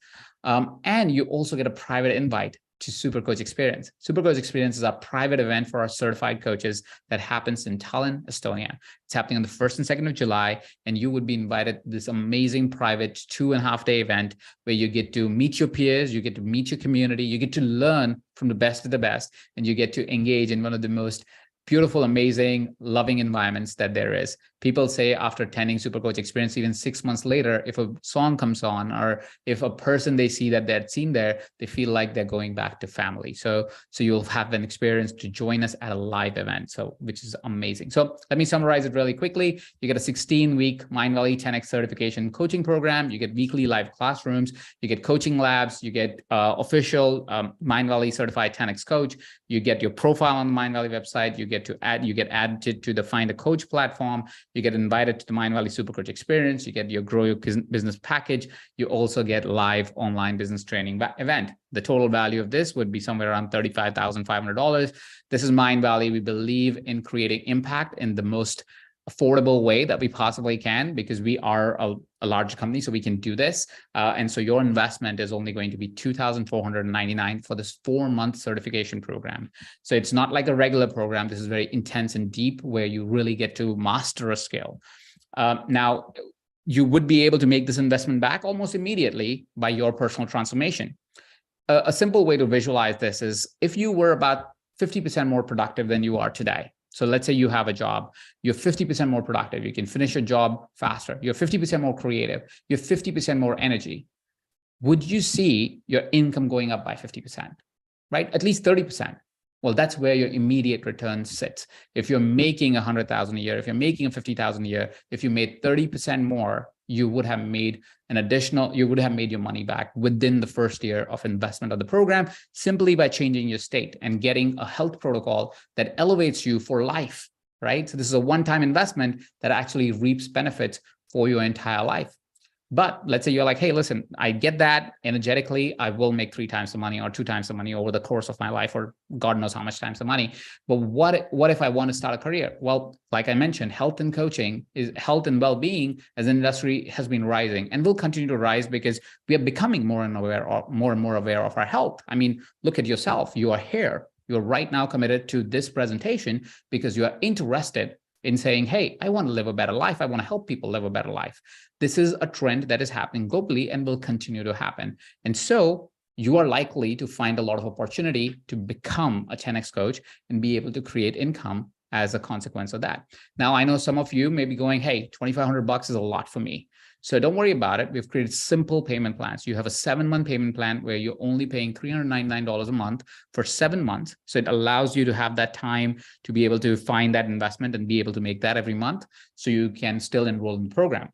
And you also get a private invite to Super Coach Experience. Super Coach Experience is a private event for our certified coaches that happens in Tallinn, Estonia. It's happening on the 1st and 2nd of July. And you would be invited to this amazing private 2.5-day event where you get to meet your peers, you get to meet your community, you get to learn from the best of the best, and you get to engage in one of the most beautiful, amazing, loving environments that there is. People say after attending Super Coach Experience, even 6 months later, if a song comes on or if a person they see that they'd seen there, they feel like they're going back to family. So you'll have an experience to join us at a live event, which is amazing. So let me summarize it really quickly. You get a 16-week Mindvalley 10X certification coaching program. You get weekly live classrooms. You get coaching labs. You get official Mindvalley certified 10X coach. You get your profile on the Mindvalley website. You get added to the Find a Coach platform. you get invited to the Mindvalley Supercoach experience, you get your Grow Your Business package, you also get live online business training event. The total value of this would be somewhere around $35,500. This is Mindvalley. We believe in creating impact in the most affordable way that we possibly can, because we are a large company, so we can do this. And so your investment is only going to be $2,499 for this 4-month certification program. So it's not like a regular program. This is very intense and deep, where you really get to master a skill. Now, you would be able to make this investment back almost immediately by your personal transformation. A simple way to visualize this is if you were about 50% more productive than you are today. So let's say you have a job, you're 50% more productive, you can finish your job faster, you're 50% more creative, you're 50% more energy. Would you see your income going up by 50%, right? At least 30%. Well, that's where your immediate return sits. If you're making $100,000 a year, if you're making $50,000 a year, if you made 30% more, you would have made you would have made your money back within the first year of investment of the program, simply by changing your state and getting a health protocol that elevates you for life, right? So this is a one-time investment that actually reaps benefits for your entire life. But let's say you're like, hey, listen, I get that energetically, I will make 3 times the money or 2 times the money over the course of my life, or God knows how much times the money. But what if I want to start a career? Well, like I mentioned, health and well-being as an industry has been rising and will continue to rise, because we are becoming more and more aware of our health. I mean, look at yourself. You are here. You're right now committed to this presentation because you are interested in saying, hey, I want to live a better life. I want to help people live a better life. This is a trend that is happening globally and will continue to happen. And so you are likely to find a lot of opportunity to become a 10X coach and be able to create income as a consequence of that. Now, I know some of you may be going, hey, $2,500 is a lot for me. So don't worry about it. We've created simple payment plans. You have a 7-month payment plan where you're only paying $399 a month for 7 months. So it allows you to have that time to be able to find that investment and be able to make that every month, so you can still enroll in the program.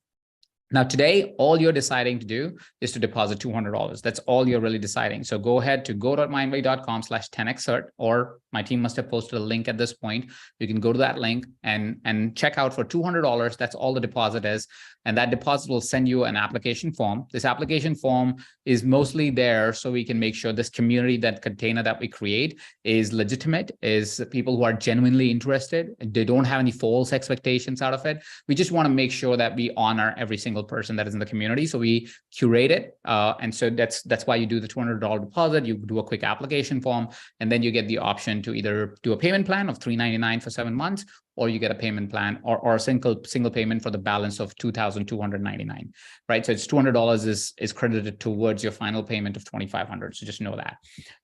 Now, today, all you're deciding to do is to deposit $200. That's all you're really deciding. So go ahead to go.mindvalley.com/10xcert, or my team must have posted a link at this point. You can go to that link and check out for $200. That's all the deposit is. And that deposit will send you an application form. This application form is mostly there so we can make sure this community, that container that we create, is legitimate, is people who are genuinely interested. They don't have any false expectations out of it. We just want to make sure that we honor every single person that is in the community. So we curate it. And so that's why you do the $200 deposit. You do a quick application form, and then you get the option to either do a payment plan of $399 for 7 months, or you get a payment plan or a single payment for the balance of $2,299, right? So it's $200 is credited towards your final payment of $2,500. So just know that.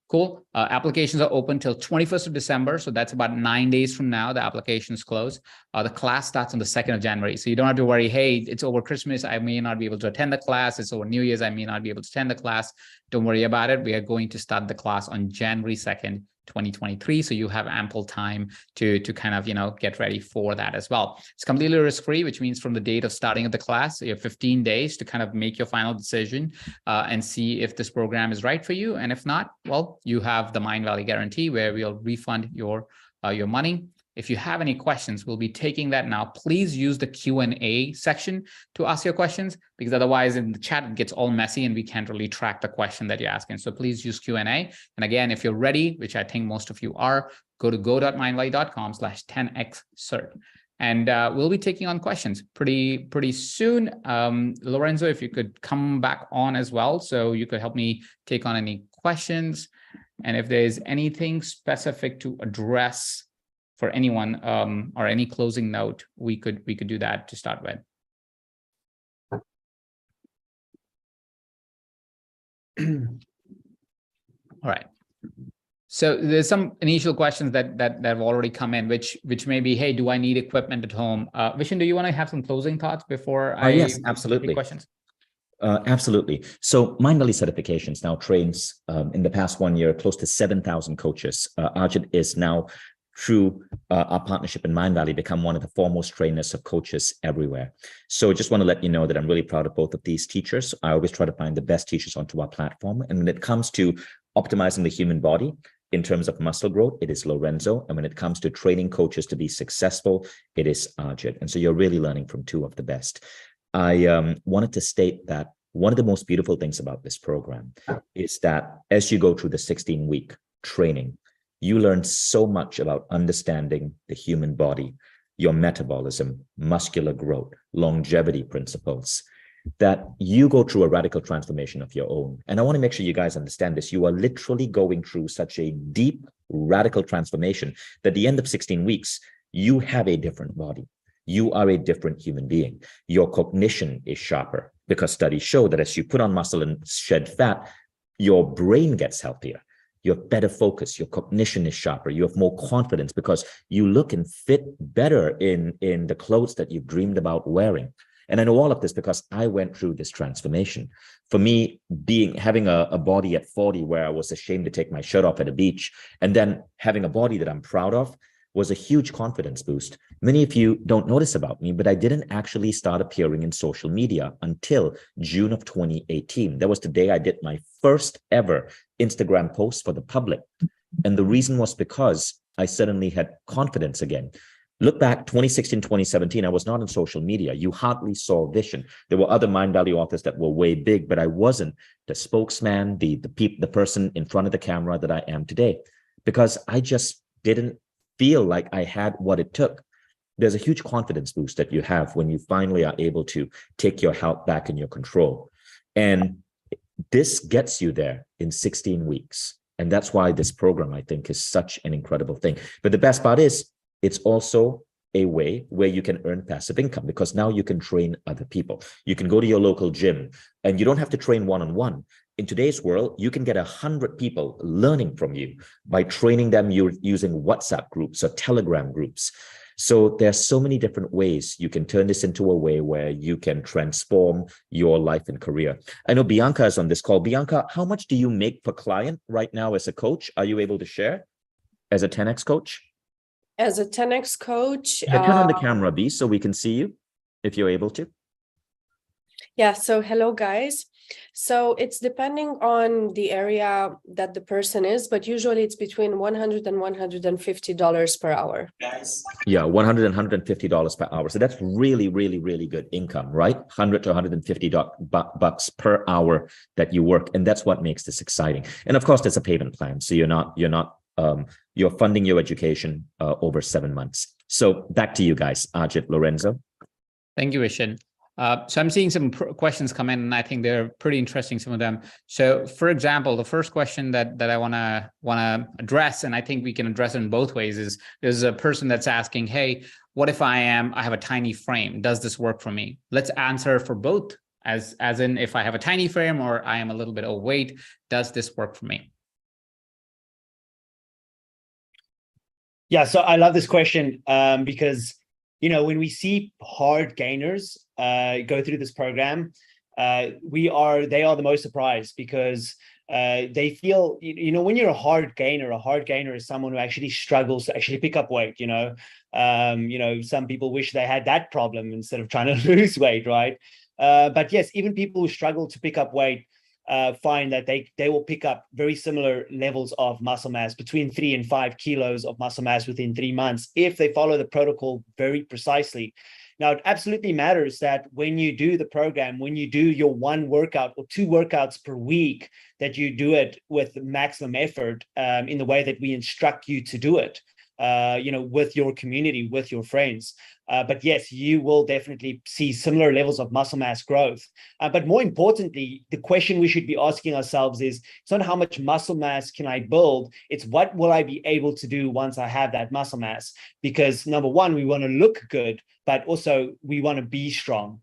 Cool. Applications are open till 21st of December. So that's about 9 days from now. The applications close. The class starts on the 2nd of January. So you don't have to worry, hey, it's over Christmas, I may not be able to attend the class. It's over New Year's, I may not be able to attend the class. Don't worry about it. We are going to start the class on January 2nd, 2023. So you have ample time to kind of, get ready for that as well. It's completely risk-free, which means from the date of starting of the class, you have 15 days to kind of make your final decision and see if this program is right for you. And if not, well, you have the Mindvalley guarantee, where we'll refund your money. If you have any questions, we'll be taking that now. Please use the Q&A section to ask your questions, because otherwise in the chat, it gets all messy and we can't really track the question that you're asking. So please use Q&A. And again, if you're ready, which I think most of you are, go to go.mindvalley.com/10xcert. And we'll be taking on questions pretty soon. Lorenzo, if you could come back on as well, so you could help me take on any questions. And if there's anything specific to address for anyone or any closing note, we could do that to start with. All right. So there's some initial questions that have already come in, which may be, hey, do I need equipment at home? Vishen, do you want to have some closing thoughts before I yes, absolutely. take questions? Absolutely. So Mindvalley Certifications now trains in the past 1 year close to 7,000 coaches. Arjun is now, through our partnership in Mindvalley, become one of the foremost trainers of coaches everywhere. So just want to let you know that I'm really proud of both of these teachers. I always try to find the best teachers onto our platform. And when it comes to optimizing the human body, in terms of muscle growth, it is Lorenzo. And when it comes to training coaches to be successful, it is Ajit. And so you're really learning from two of the best. I wanted to state that one of the most beautiful things about this program is that as you go through the 16-week training, you learn so much about understanding the human body, your metabolism, muscular growth, longevity principles, that you go through a radical transformation of your own. And I want to make sure you guys understand this. You are literally going through such a deep, radical transformation that at the end of 16 weeks, you have a different body. You are a different human being. Your cognition is sharper because studies show that as you put on muscle and shed fat, your brain gets healthier. You have better focus. Your cognition is sharper. You have more confidence because you look and fit better in the clothes that you've dreamed about wearing. And I know all of this because I went through this transformation. For me, having a body at 40 where I was ashamed to take my shirt off at a beach, and then having a body that I'm proud of, was a huge confidence boost. Many of you don't notice about me, but I didn't actually start appearing in social media until June of 2018. That was the day I did my first ever Instagram post for the public. And the reason was because I suddenly had confidence again. Look back, 2016, 2017, I was not on social media. You hardly saw Vision. There were other Mindvalley authors that were way big, but I wasn't the spokesman, the person in front of the camera that I am today, because I just didn't feel like I had what it took. There's a huge confidence boost that you have when you finally are able to take your health back in your control. And this gets you there in 16 weeks. And that's why this program, I think, is such an incredible thing. But the best part is, it's also a way where you can earn passive income, because now you can train other people. You can go to your local gym and you don't have to train one-on-one. In today's world, you can get 100 people learning from you by training them using WhatsApp groups or Telegram groups. So there's so many different ways you can turn this into a way where you can transform your life and career. I know Bianca is on this call. Bianca, how much do you make per client right now as a coach? Are you able to share as a 10X coach? As a 10X coach, Yeah, turn on the camera, B, so we can see you if you're able to. yeah, so hello guys. So it's depending on the area that the person is, but usually it's between $100 and $150 per hour. Yeah, $100 and $150 per hour. So that's really, really, really good income, right? $100 to $150 per hour that you work. And that's what makes this exciting. And of course, there's a payment plan. So you're funding your education over 7 months. So back to you guys, Ajit, Lorenzo. Thank you, Vishen. So I'm seeing some questions come in, and I think they're pretty interesting, some of them. So, for example, the first question that I want to address, and I think we can address it in both ways, is there's a person that's asking, hey, what if I have a tiny frame? Does this work for me? Let's answer for both, as in if I have a tiny frame or I am a little bit overweight, does this work for me? Yeah, so I love this question because, when we see hard gainers go through this program, they are the most surprised because they feel, when you're a hard gainer is someone who actually struggles to actually pick up weight. Some people wish they had that problem instead of trying to lose weight, right? But yes, even people who struggle to pick up weight find that they will pick up very similar levels of muscle mass, between 3 and 5 kilos of muscle mass within 3 months, if they follow the protocol very precisely. Now, it absolutely matters that when you do the program, when you do your 1 workout or 2 workouts per week, that you do it with maximum effort in the way that we instruct you to do it, with your community, with your friends. But yes, you will definitely see similar levels of muscle mass growth. But more importantly, the question we should be asking ourselves is, it's not how much muscle mass can I build, it's what will I be able to do once I have that muscle mass? Because number one, we want to look good, but also we want to be strong.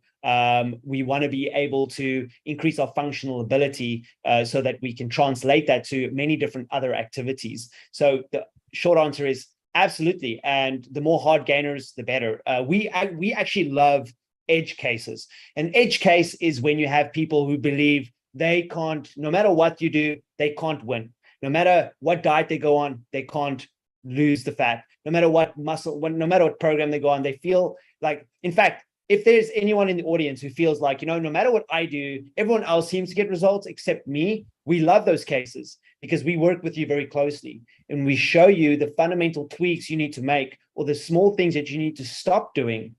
We want to be able to increase our functional ability so that we can translate that to many different other activities. So the short answer is absolutely. And the more hard gainers, the better. We actually love edge cases. An edge case is when you have people who believe they can't, no matter what you do, they can't win. No matter what diet they go on, they can't lose the fat. No matter what no matter what program they go on, they feel like, in fact, if there's anyone in the audience who feels like, no matter what I do, everyone else seems to get results except me, we love those cases, because we work with you very closely and we show you the fundamental tweaks you need to make or the small things that you need to stop doing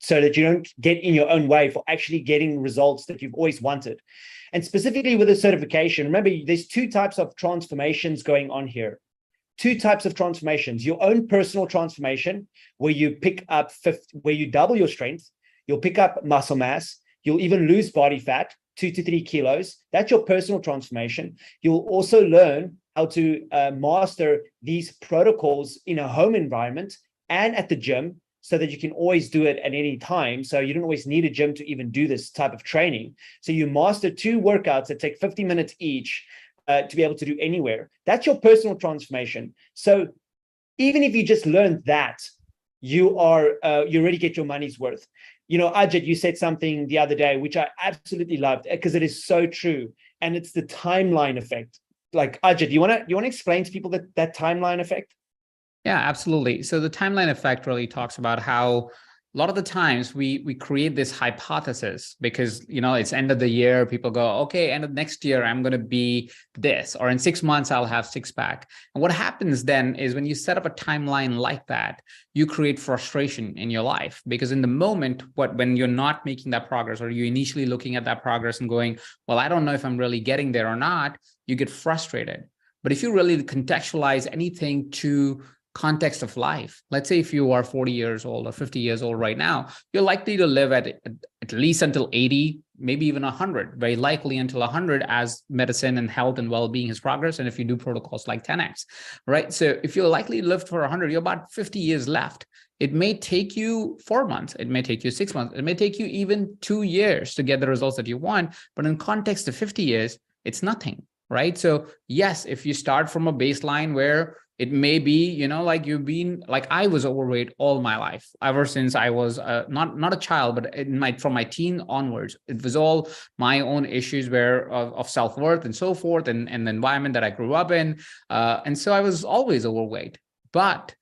so that you don't get in your own way for actually getting results that you've always wanted. And specifically with the certification, remember, there's two types of transformations going on here. Two types of transformations: your own personal transformation, where you pick up where you double your strength, you'll pick up muscle mass, you'll even lose body fat, 2 to 3 kilos. That's your personal transformation. You'll also learn how to master these protocols in a home environment and at the gym, so that you can always do it at any time. So you don't always need a gym to even do this type of training. So you master 2 workouts that take 50 minutes each to be able to do anywhere. That's your personal transformation. So even if you just learned that, you already get your money's worth. You know, Ajit, you said something the other day, which I absolutely loved, because it is so true. And it's the timeline effect. Like, Ajit, you want to explain to people that timeline effect? Yeah, absolutely. So the timeline effect really talks about how a lot of the times we create this hypothesis because, you know, it's end of the year. People go, okay, end of next year, I'm going to be this, or in 6 months, I'll have 6-pack. And what happens then is when you set up a timeline like that, you create frustration in your life, because in the moment, when you're not making that progress, or you're initially looking at that progress and going, well, I don't know if I'm really getting there or not, you get frustrated. But if you really contextualize anything to context of life, let's say if you are 40 years old or 50 years old right now, you're likely to live at least until 80, maybe even 100, very likely until 100 as medicine and health and well-being has progressed. And if you do protocols like 10x, right? So if you're likely to live for 100, you're about 50 years left. It may take you 4 months. It may take you 6 months. It may take you even 2 years to get the results that you want. But in context of 50 years, it's nothing, right? So yes, if you start from a baseline where it may be, you know, like you've been, like I was overweight all my life, ever since I was not a child, but from my teen onwards. It was all my own issues of self-worth and so forth, and the environment that I grew up in. And so I was always overweight. But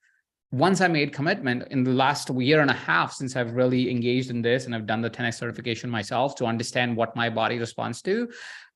once I made commitment in the last year and a half, since I've really engaged in this and I've done the 10x certification myself to understand what my body responds to,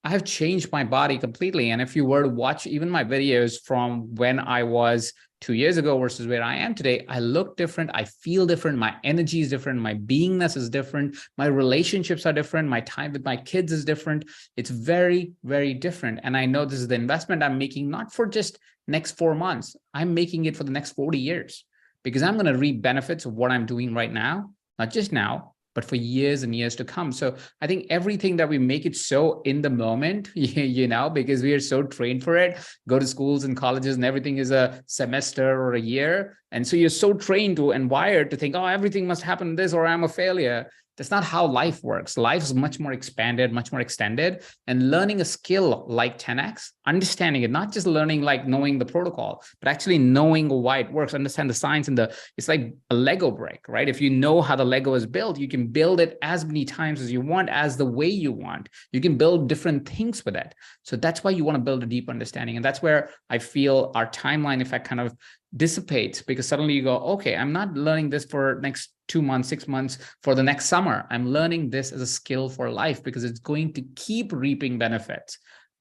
I have changed my body completely. And if you were to watch even my videos from when I was 2 years ago versus where I am today, I look different. I feel different. My energy is different. My beingness is different. My relationships are different. My time with my kids is different. It's very, very different. And I know this is the investment I'm making, not for just next 4 months. I'm making it for the next 40 years, because I'm going to reap benefits of what I'm doing right now, not just now, but for years and years to come. So I think everything that we make it so in the moment, you know, because we are so trained for it, go to schools and colleges and everything is a semester or a year. And so you're so trained to and wired to think, oh, everything must happen this or I'm a failure. That's not how life works. Life is much more expanded, much more extended. And learning a skill like 10x, understanding it, not just learning like knowing the protocol, but actually knowing why it works, understand the science and it's like a Lego brick, right? If you know how the Lego is built, you can build it as many times as you want, as the way you want. You can build different things with it. So that's why you want to build a deep understanding. And that's where I feel our timeline effect kind of dissipates, because suddenly you go, okay, I'm not learning this for next 2 months, 6 months, for the next summer. I'm learning this as a skill for life, because it's going to keep reaping benefits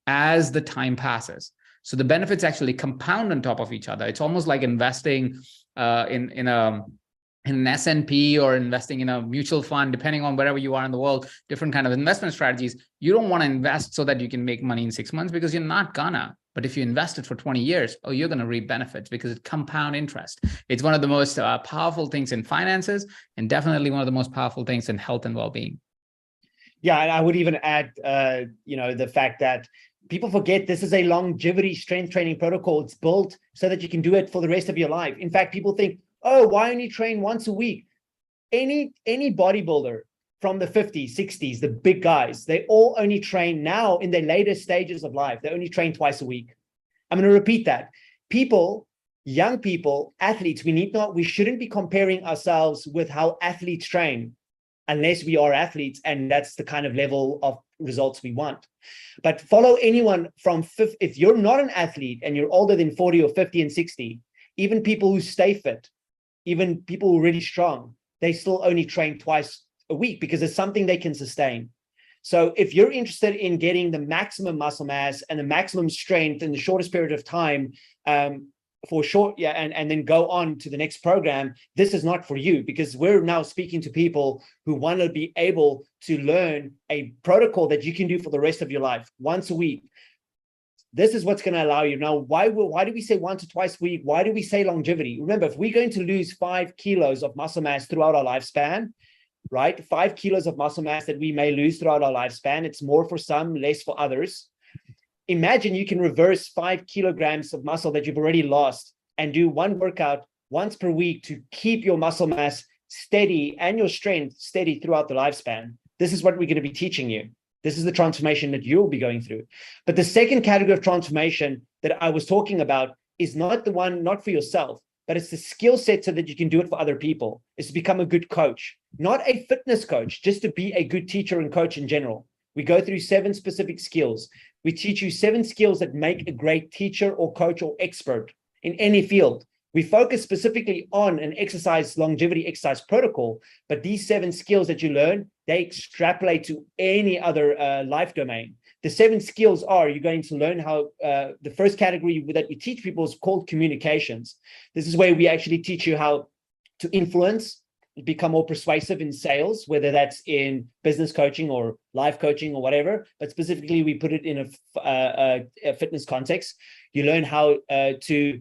as the time passes. So the benefits actually compound on top of each other. It's almost like investing in an S&P or investing in a mutual fund, depending on wherever you are in the world, different kind of investment strategies. You don't want to invest so that you can make money in 6 months, because you're not gonna. But if you invest it for 20 years, oh, you're going to reap benefits, because it's compound interest. It's one of the most powerful things in finances, and definitely one of the most powerful things in health and well-being. Yeah, and I would even add, you know, the fact that people forget this is a longevity strength training protocol. It's built so that you can do it for the rest of your life. In fact, people think, oh, why only train once a week? Any bodybuilder from the 50s, 60s, the big guys, they all only train now in their later stages of life. They only train twice a week. I'm going to repeat that. People, young people, athletes, we shouldn't be comparing ourselves with how athletes train, unless we are athletes and that's the kind of level of results we want. But follow anyone from, if you're not an athlete and you're older than 40 or 50 and 60, even people who stay fit, even people who are really strong, they still only train twice a week, because it's something they can sustain. So if you're interested in getting the maximum muscle mass and the maximum strength in the shortest period of time, and then go on to the next program, this is not for you, because we're now speaking to people who want to be able to learn a protocol that you can do for the rest of your life, once a week. This is what's going to allow you. Now, why do we say once or twice a week? Why do we say longevity? Remember, if we're going to lose 5 kilos of muscle mass throughout our lifespan, right? 5 kilos of muscle mass that we may lose throughout our lifespan. It's more for some, less for others. Imagine you can reverse 5 kilograms of muscle that you've already lost and do one workout once per week to keep your muscle mass steady and your strength steady throughout the lifespan. This is what we're going to be teaching you. This is the transformation that you'll be going through. But the second category of transformation that I was talking about is not the one, not for yourself, but it's the skill set so that you can do it for other people. It's to become a good coach, not a fitness coach, just to be a good teacher and coach in general. We go through 7 specific skills. We teach you 7 skills that make a great teacher or coach or expert in any field. We focus specifically on an exercise, longevity exercise protocol, but these 7 skills that you learn, they extrapolate to any other life domain. The 7 skills are, you're going to learn how, the first category that we teach people is called communications. This is where we actually teach you how to influence, become more persuasive in sales, whether that's in business coaching or life coaching or whatever, but specifically we put it in a fitness context. You learn how to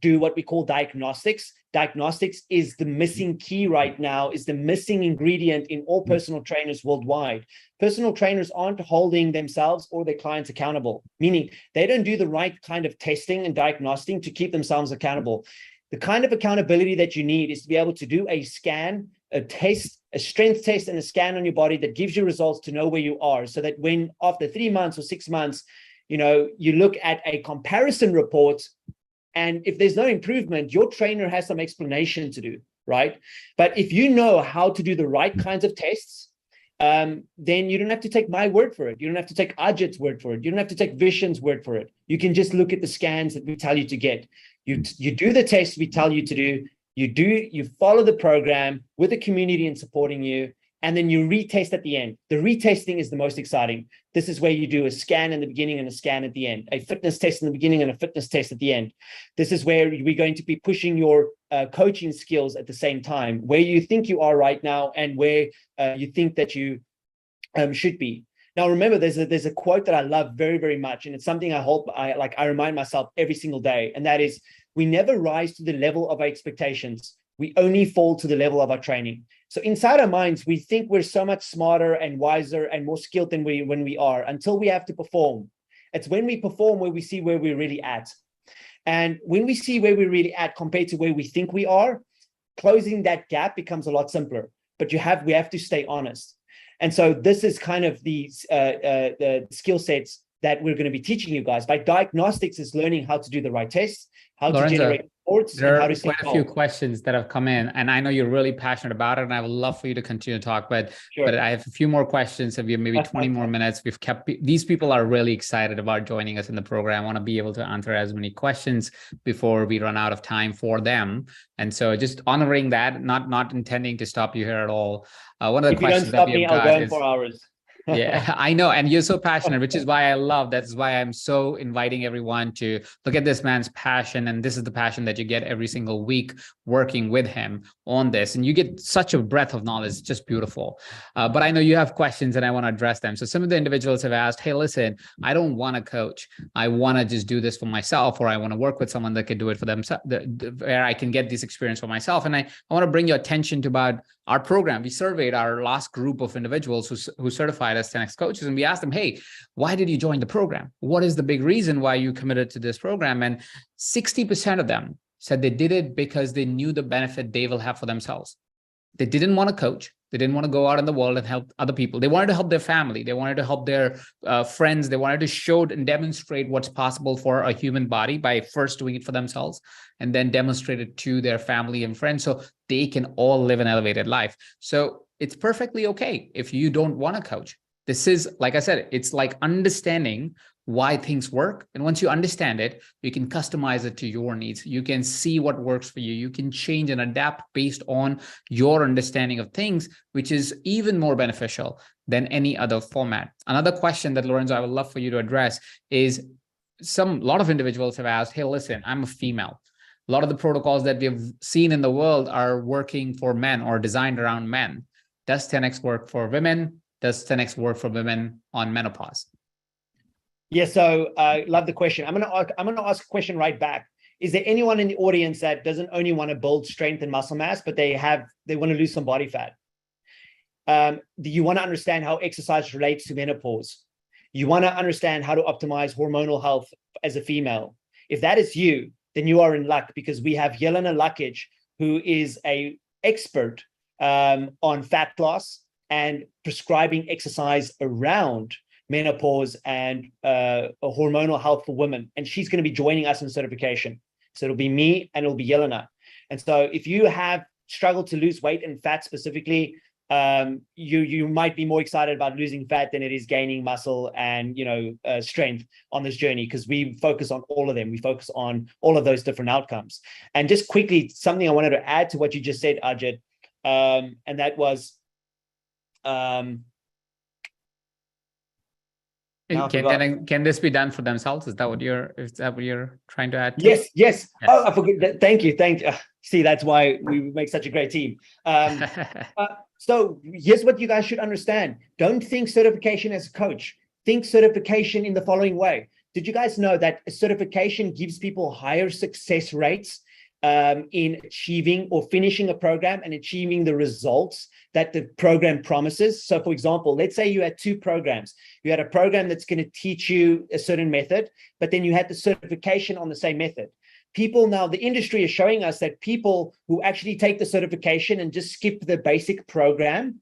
do what we call diagnostics. Diagnostics is the missing key right now, is the missing ingredient in all personal trainers worldwide. Personal trainers aren't holding themselves or their clients accountable, meaning they don't do the right kind of testing and diagnosing to keep themselves accountable. The kind of accountability that you need is to be able to do a scan, a test, a strength test and a scan on your body that gives you results to know where you are, so that when after 3 months or 6 months, you look at a comparison report, and if there's no improvement, your trainer has some explanation to do, right? But if you know how to do the right kinds of tests, then you don't have to take my word for it. You don't have to take Ajit's word for it. You don't have to take Vishen's word for it. You can just look at the scans that we tell you to get. You do the tests we tell you to do. You follow the program with the community and supporting you, and then you retest at the end. The retesting is the most exciting. This is where you do a scan in the beginning and a scan at the end, a fitness test in the beginning and a fitness test at the end. This is where we're going to be pushing your coaching skills at the same time, where you think you are right now and where you think that you should be. Now, remember, there's a quote that I love very, very much, and it's something I remind myself every single day, and that is, we never rise to the level of our expectations. We only fall to the level of our training. So inside our minds, we think we're so much smarter and wiser and more skilled than when we are, until we have to perform. It's when we perform where we see where we're really at. And when we see where we're really at compared to where we think we are, closing that gap becomes a lot simpler. But we have to stay honest. And so this is kind of the skill sets that we're going to be teaching you guys. By diagnostics is learning how to do the right tests, how Lorenzo, to generate reports, there and how are to quite a few questions that have come in, and I know you're really passionate about it, and I would love for you to continue to talk, but I have a few more questions. If you have maybe 20 more minutes, these people are really excited about joining us in the program. I want to be able to answer as many questions before we run out of time for them. And so just honoring that, not intending to stop you here at all. One of the questions that we have got is, I'll go in 4 hours. Yeah, I know. And you're so passionate, which is why I love, that's why I'm so inviting everyone to look at this man's passion. And this is the passion that you get every single week working with him on this. And you get such a breadth of knowledge. It's just beautiful. But I know you have questions and I want to address them. So some of the individuals have asked, hey, listen, I don't want to coach. I want to just do this for myself, or I want to work with someone that can do it for themselves, where I can get this experience for myself. And I want to bring your attention to about our program. We surveyed our last group of individuals who certified as 10X coaches, and we asked them, hey, why did you join the program? What is the big reason why you committed to this program? And 60% of them said they did it because they knew the benefit they will have for themselves. They didn't want to coach. They didn't want to go out in the world and help other people. They wanted to help their family. They wanted to help their friends. They wanted to show and demonstrate what's possible for a human body by first doing it for themselves and then demonstrate it to their family and friends so they can all live an elevated life. So it's perfectly okay if you don't want to coach. This is, like I said, it's like understanding why things work. And once you understand it, you can customize it to your needs. You can see what works for you. You can change and adapt based on your understanding of things, which is even more beneficial than any other format. Another question that, Lorenzo, I would love for you to address is a lot of individuals have asked, hey, listen, I'm a female. A lot of the protocols that we've seen in the world are working for men or designed around men. Does 10X work for women? Does 10X work for women on menopause? Yeah, so I love the question. I'm gonna ask a question right back. Is there anyone in the audience that doesn't only want to build strength and muscle mass, but they want to lose some body fat? Do you want to understand how exercise relates to menopause? You want to understand how to optimize hormonal health as a female? If that is you, then you are in luck, because we have Jelena Lukic, who is an expert on fat loss and prescribing exercise around menopause and hormonal health for women. And she's going to be joining us in certification. So it'll be me and it'll be Jelena. And so if you have struggled to lose weight and fat specifically, you might be more excited about losing fat than it is gaining muscle and strength on this journey, because we focus on all of them. We focus on all of those different outcomes. And just quickly, something I wanted to add to what you just said, Ajit, and that was can this be done for themselves? Is that what you're trying to add to? Yes. Oh, I forgot. Thank you. See, that's why we make such a great team. So here's what you guys should understand. Don't think certification as a coach. Think certification in the following way. Did you guys know that a certification gives people higher success rates in achieving or finishing a program and achieving the results that the program promises? So for example, let's say you had two programs. You had a program that's going to teach you a certain method, but then you had the certification on the same method. People now, the industry is showing us that people who actually take the certification and just skip the basic program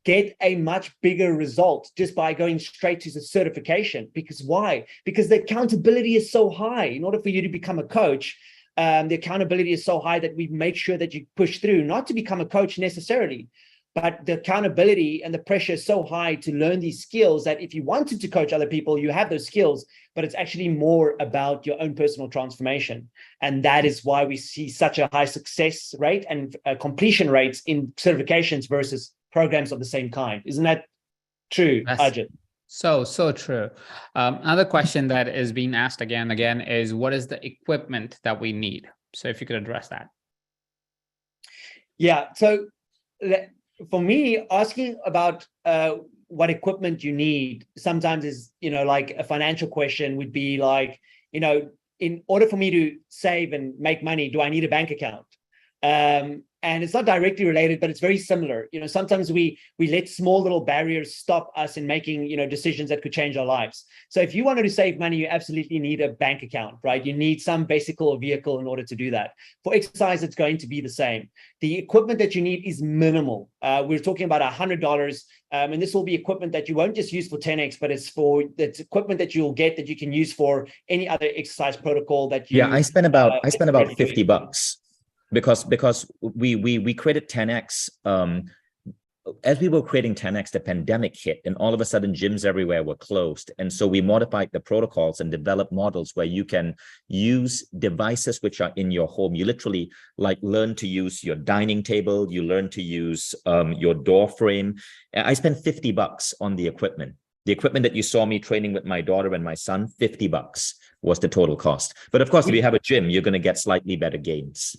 get a much bigger result just by going straight to the certification. Because why? Because the accountability is so high. In order for you to become a coach, the accountability is so high that we make sure that you push through, not to become a coach necessarily, but the accountability and the pressure is so high to learn these skills that if you wanted to coach other people, you have those skills, but it's actually more about your own personal transformation. And that is why we see such a high success rate and completion rates in certifications versus programs of the same kind. Isn't that true, Ajit? So true. Another question that is being asked again and again is, what is the equipment that we need? So if you could address that. Yeah, so for me, asking about what equipment you need sometimes is, like a financial question would be like, in order for me to save and make money, do I need a bank account? And it's not directly related, but it's very similar. Sometimes we let small little barriers stop us in making, decisions that could change our lives. So if you wanted to save money, you absolutely need a bank account, right? You need some basic or vehicle in order to do that. For exercise, it's going to be the same. The equipment that you need is minimal. We're talking about $100, and this will be equipment that you won't just use for 10X, but it's equipment that you'll get that you can use for any other exercise protocol that you. Yeah, I spent about $50. Because we created 10X as we were creating 10X, the pandemic hit, and all of a sudden gyms everywhere were closed. And so we modified the protocols and developed models where you can use devices which are in your home. You literally learn to use your dining table, you learn to use your door frame. I spent $50 on the equipment. The equipment that you saw me training with my daughter and my son, $50 was the total cost. But of course, if you have a gym, you're going to get slightly better gains.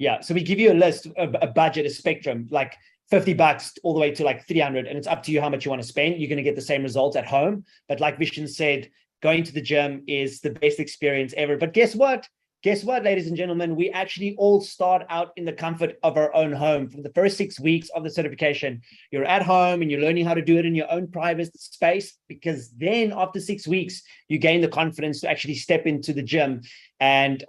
Yeah, so we give you a list, a budget, a spectrum, like $50 all the way to like 300, and it's up to you how much you want to spend. You're going to get the same results at home. But like Vishen said, going to the gym is the best experience ever. But guess what? Guess what, ladies and gentlemen? We actually all start out in the comfort of our own home. For the first 6 weeks of the certification, you're at home and you're learning how to do it in your own private space, because then after 6 weeks, you gain the confidence to actually step into the gym and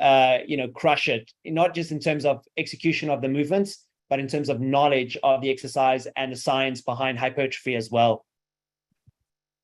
crush it, not just in terms of execution of the movements, but in terms of knowledge of the exercise and the science behind hypertrophy as well.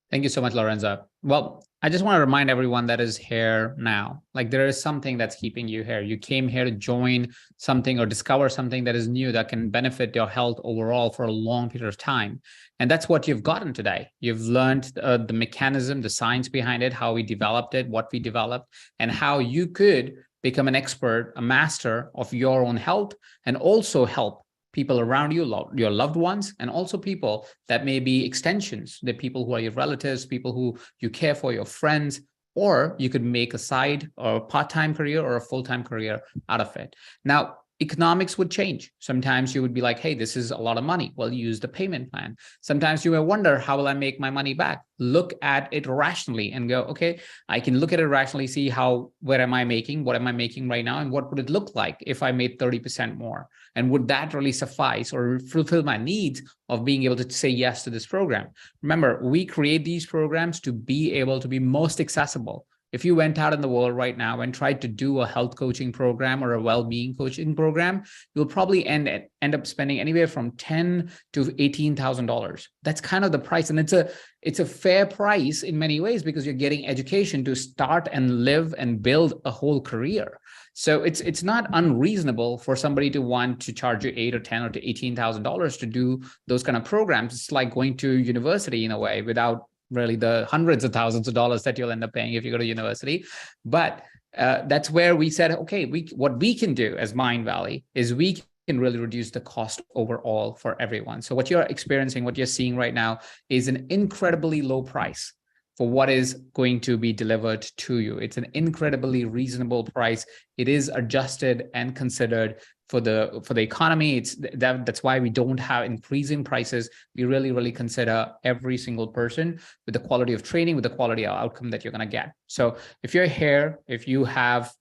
Thank you so much, Lorenzo. Well, I just want to remind everyone that is here now, like there is something that's keeping you here. You came here to join something or discover something that is new that can benefit your health overall for a long period of time. And that's what you've gotten today. You've learned the mechanism, the science behind it, how we developed it, what we developed, and how you could become an expert, a master of your own health, and also help people around you, your loved ones, and also people that may be extensions, the people who are your relatives, people who you care for, your friends, or you could make a side or a part-time career or a full-time career out of it. Now, economics would change. Sometimes you would be like, hey, this is a lot of money. Well, use the payment plan. Sometimes you may wonder, how will I make my money back? Look at it rationally and go, okay, I can look at it rationally, see what am I making right now? And what would it look like if I made 30% more? And would that really suffice or fulfill my needs of being able to say yes to this program? Remember, we create these programs to be able to be most accessible. If you went out in the world right now and tried to do a health coaching program or a well-being coaching program, you'll probably end up spending anywhere from $10,000 to $18,000. That's kind of the price. And it's a fair price in many ways because you're getting education to start and live and build a whole career. So it's not unreasonable for somebody to want to charge you $8,000 or $10,000 or to $18,000 to do those kind of programs. It's like going to university in a way without really the hundreds of thousands of dollars that you'll end up paying if you go to university. But that's where we said, okay, what we can do as Mindvalley is we can really reduce the cost overall for everyone. So what you're experiencing, what you're seeing right now is an incredibly low price for what is going to be delivered to you. It's an incredibly reasonable price. It is adjusted and considered for the economy. That's why we don't have increasing prices. We really consider every single person with the quality of training, with the quality of outcome that you're going to get. So if you're here, if you have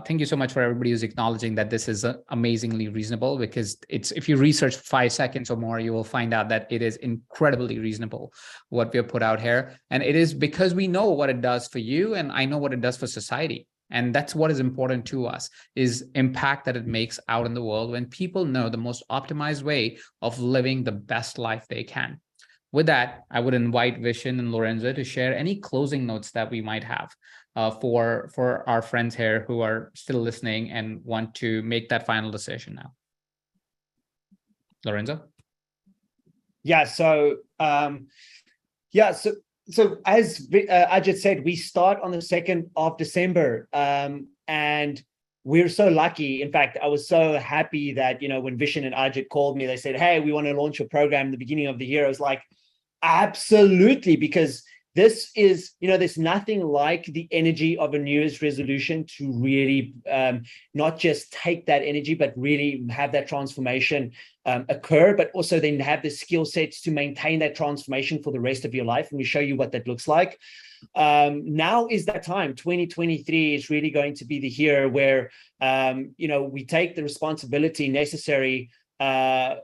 thank you so much for everybody who's acknowledging that this is amazingly reasonable, because if you research 5 seconds or more, you will find out that it is incredibly reasonable what we have put out here. And it is because we know what it does for you, and I know what it does for society. And that's what is important to us, is impact that it makes out in the world when people know the most optimized way of living the best life they can. With that, I would invite Vishen and Lorenzo to share any closing notes that we might have for our friends here who are still listening and want to make that final decision now. Lorenzo? Yeah, so as Ajit said, we start on the 2nd of December, and we're so lucky. In fact, I was so happy that, when Vishen and Ajit called me, they said, hey, we want to launch a program in the beginning of the year. I was like, absolutely, because this is, there's nothing like the energy of a New Year's resolution to really not just take that energy, but really have that transformation occur, but also then have the skill sets to maintain that transformation for the rest of your life. And we show you what that looks like. Now is that time. 2023 is really going to be the year where, we take the responsibility necessary to,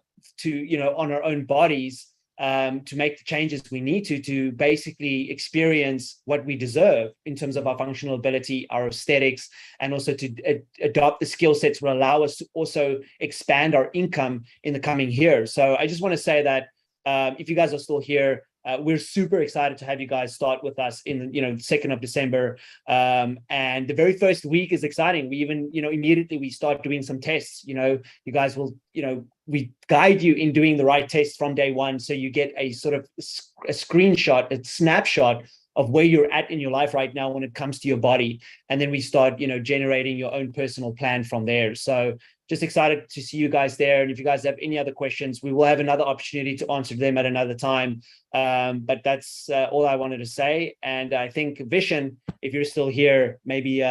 on our own bodies, to make the changes we need to basically experience what we deserve in terms of our functional ability, our aesthetics, and also to adopt the skill sets will allow us to also expand our income in the coming year. So I just want to say that if you guys are still here, we're super excited to have you guys start with us in the 2nd of December. And the very first week is exciting. We even, immediately we start doing some tests. You guys will, we guide you in doing the right tests from day one. So you get a sort of a screenshot, a snapshot of where you're at in your life right now when it comes to your body. And then we start, generating your own personal plan from there. So just excited to see you guys there. And if you guys have any other questions, we will have another opportunity to answer them at another time. But that's all I wanted to say. And I think, Vishen, if you're still here, maybe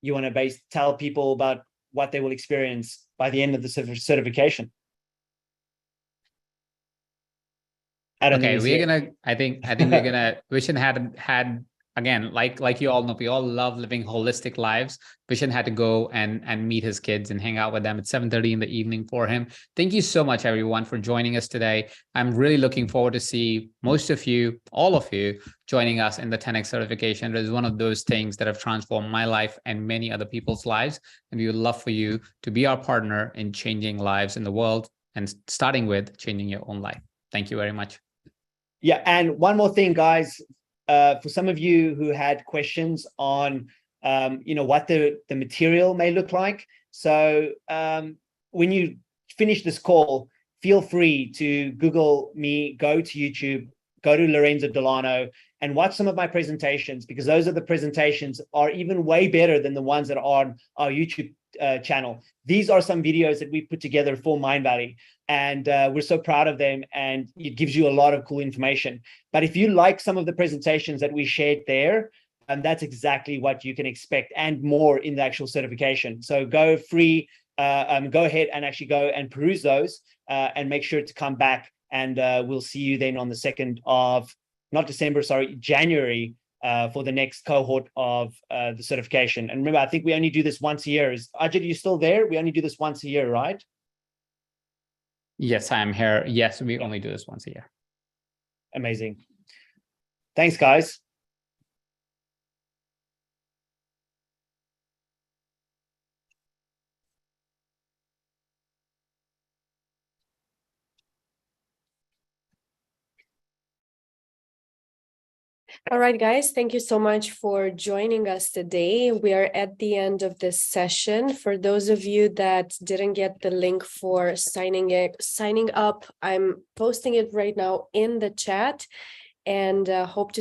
you want to tell people about what they will experience by the end of the certification. Okay, I think we're gonna, Vishen had again, like you all know, we all love living holistic lives. Vishen had to go and meet his kids and hang out with them at 7:30 in the evening for him. Thank you so much, everyone, for joining us today. I'm really looking forward to see most of you, all of you, joining us in the 10X certification. It is one of those things that have transformed my life and many other people's lives. And we would love for you to be our partner in changing lives in the world, and starting with changing your own life. Thank you very much. Yeah, and one more thing, guys. for some of you who had questions on, what the material may look like. So when you finish this call, feel free to Google me, go to YouTube, go to Lorenzo Delano, and watch some of my presentations, because those are the presentations are even way better than the ones that are on our YouTube channel. These are some videos that we put together for Mindvalley, and we're so proud of them, and it gives you a lot of cool information. But if you like some of the presentations that we shared there, that's exactly what you can expect and more in the actual certification. So go ahead and actually go and peruse those, and make sure to come back, and we'll see you then on the 2nd of, not December, sorry, January, for the next cohort of the certification. And remember, I think we only do this once a year. Is Ajit, you still there? We only do this once a year, right? Yes, I am here. Yes, we only do this once a year. Amazing. Thanks, guys. All right, guys, thank you so much for joining us today. We are at the end of this session. For those of you that didn't get the link for signing up, I'm posting it right now in the chat, and hope to see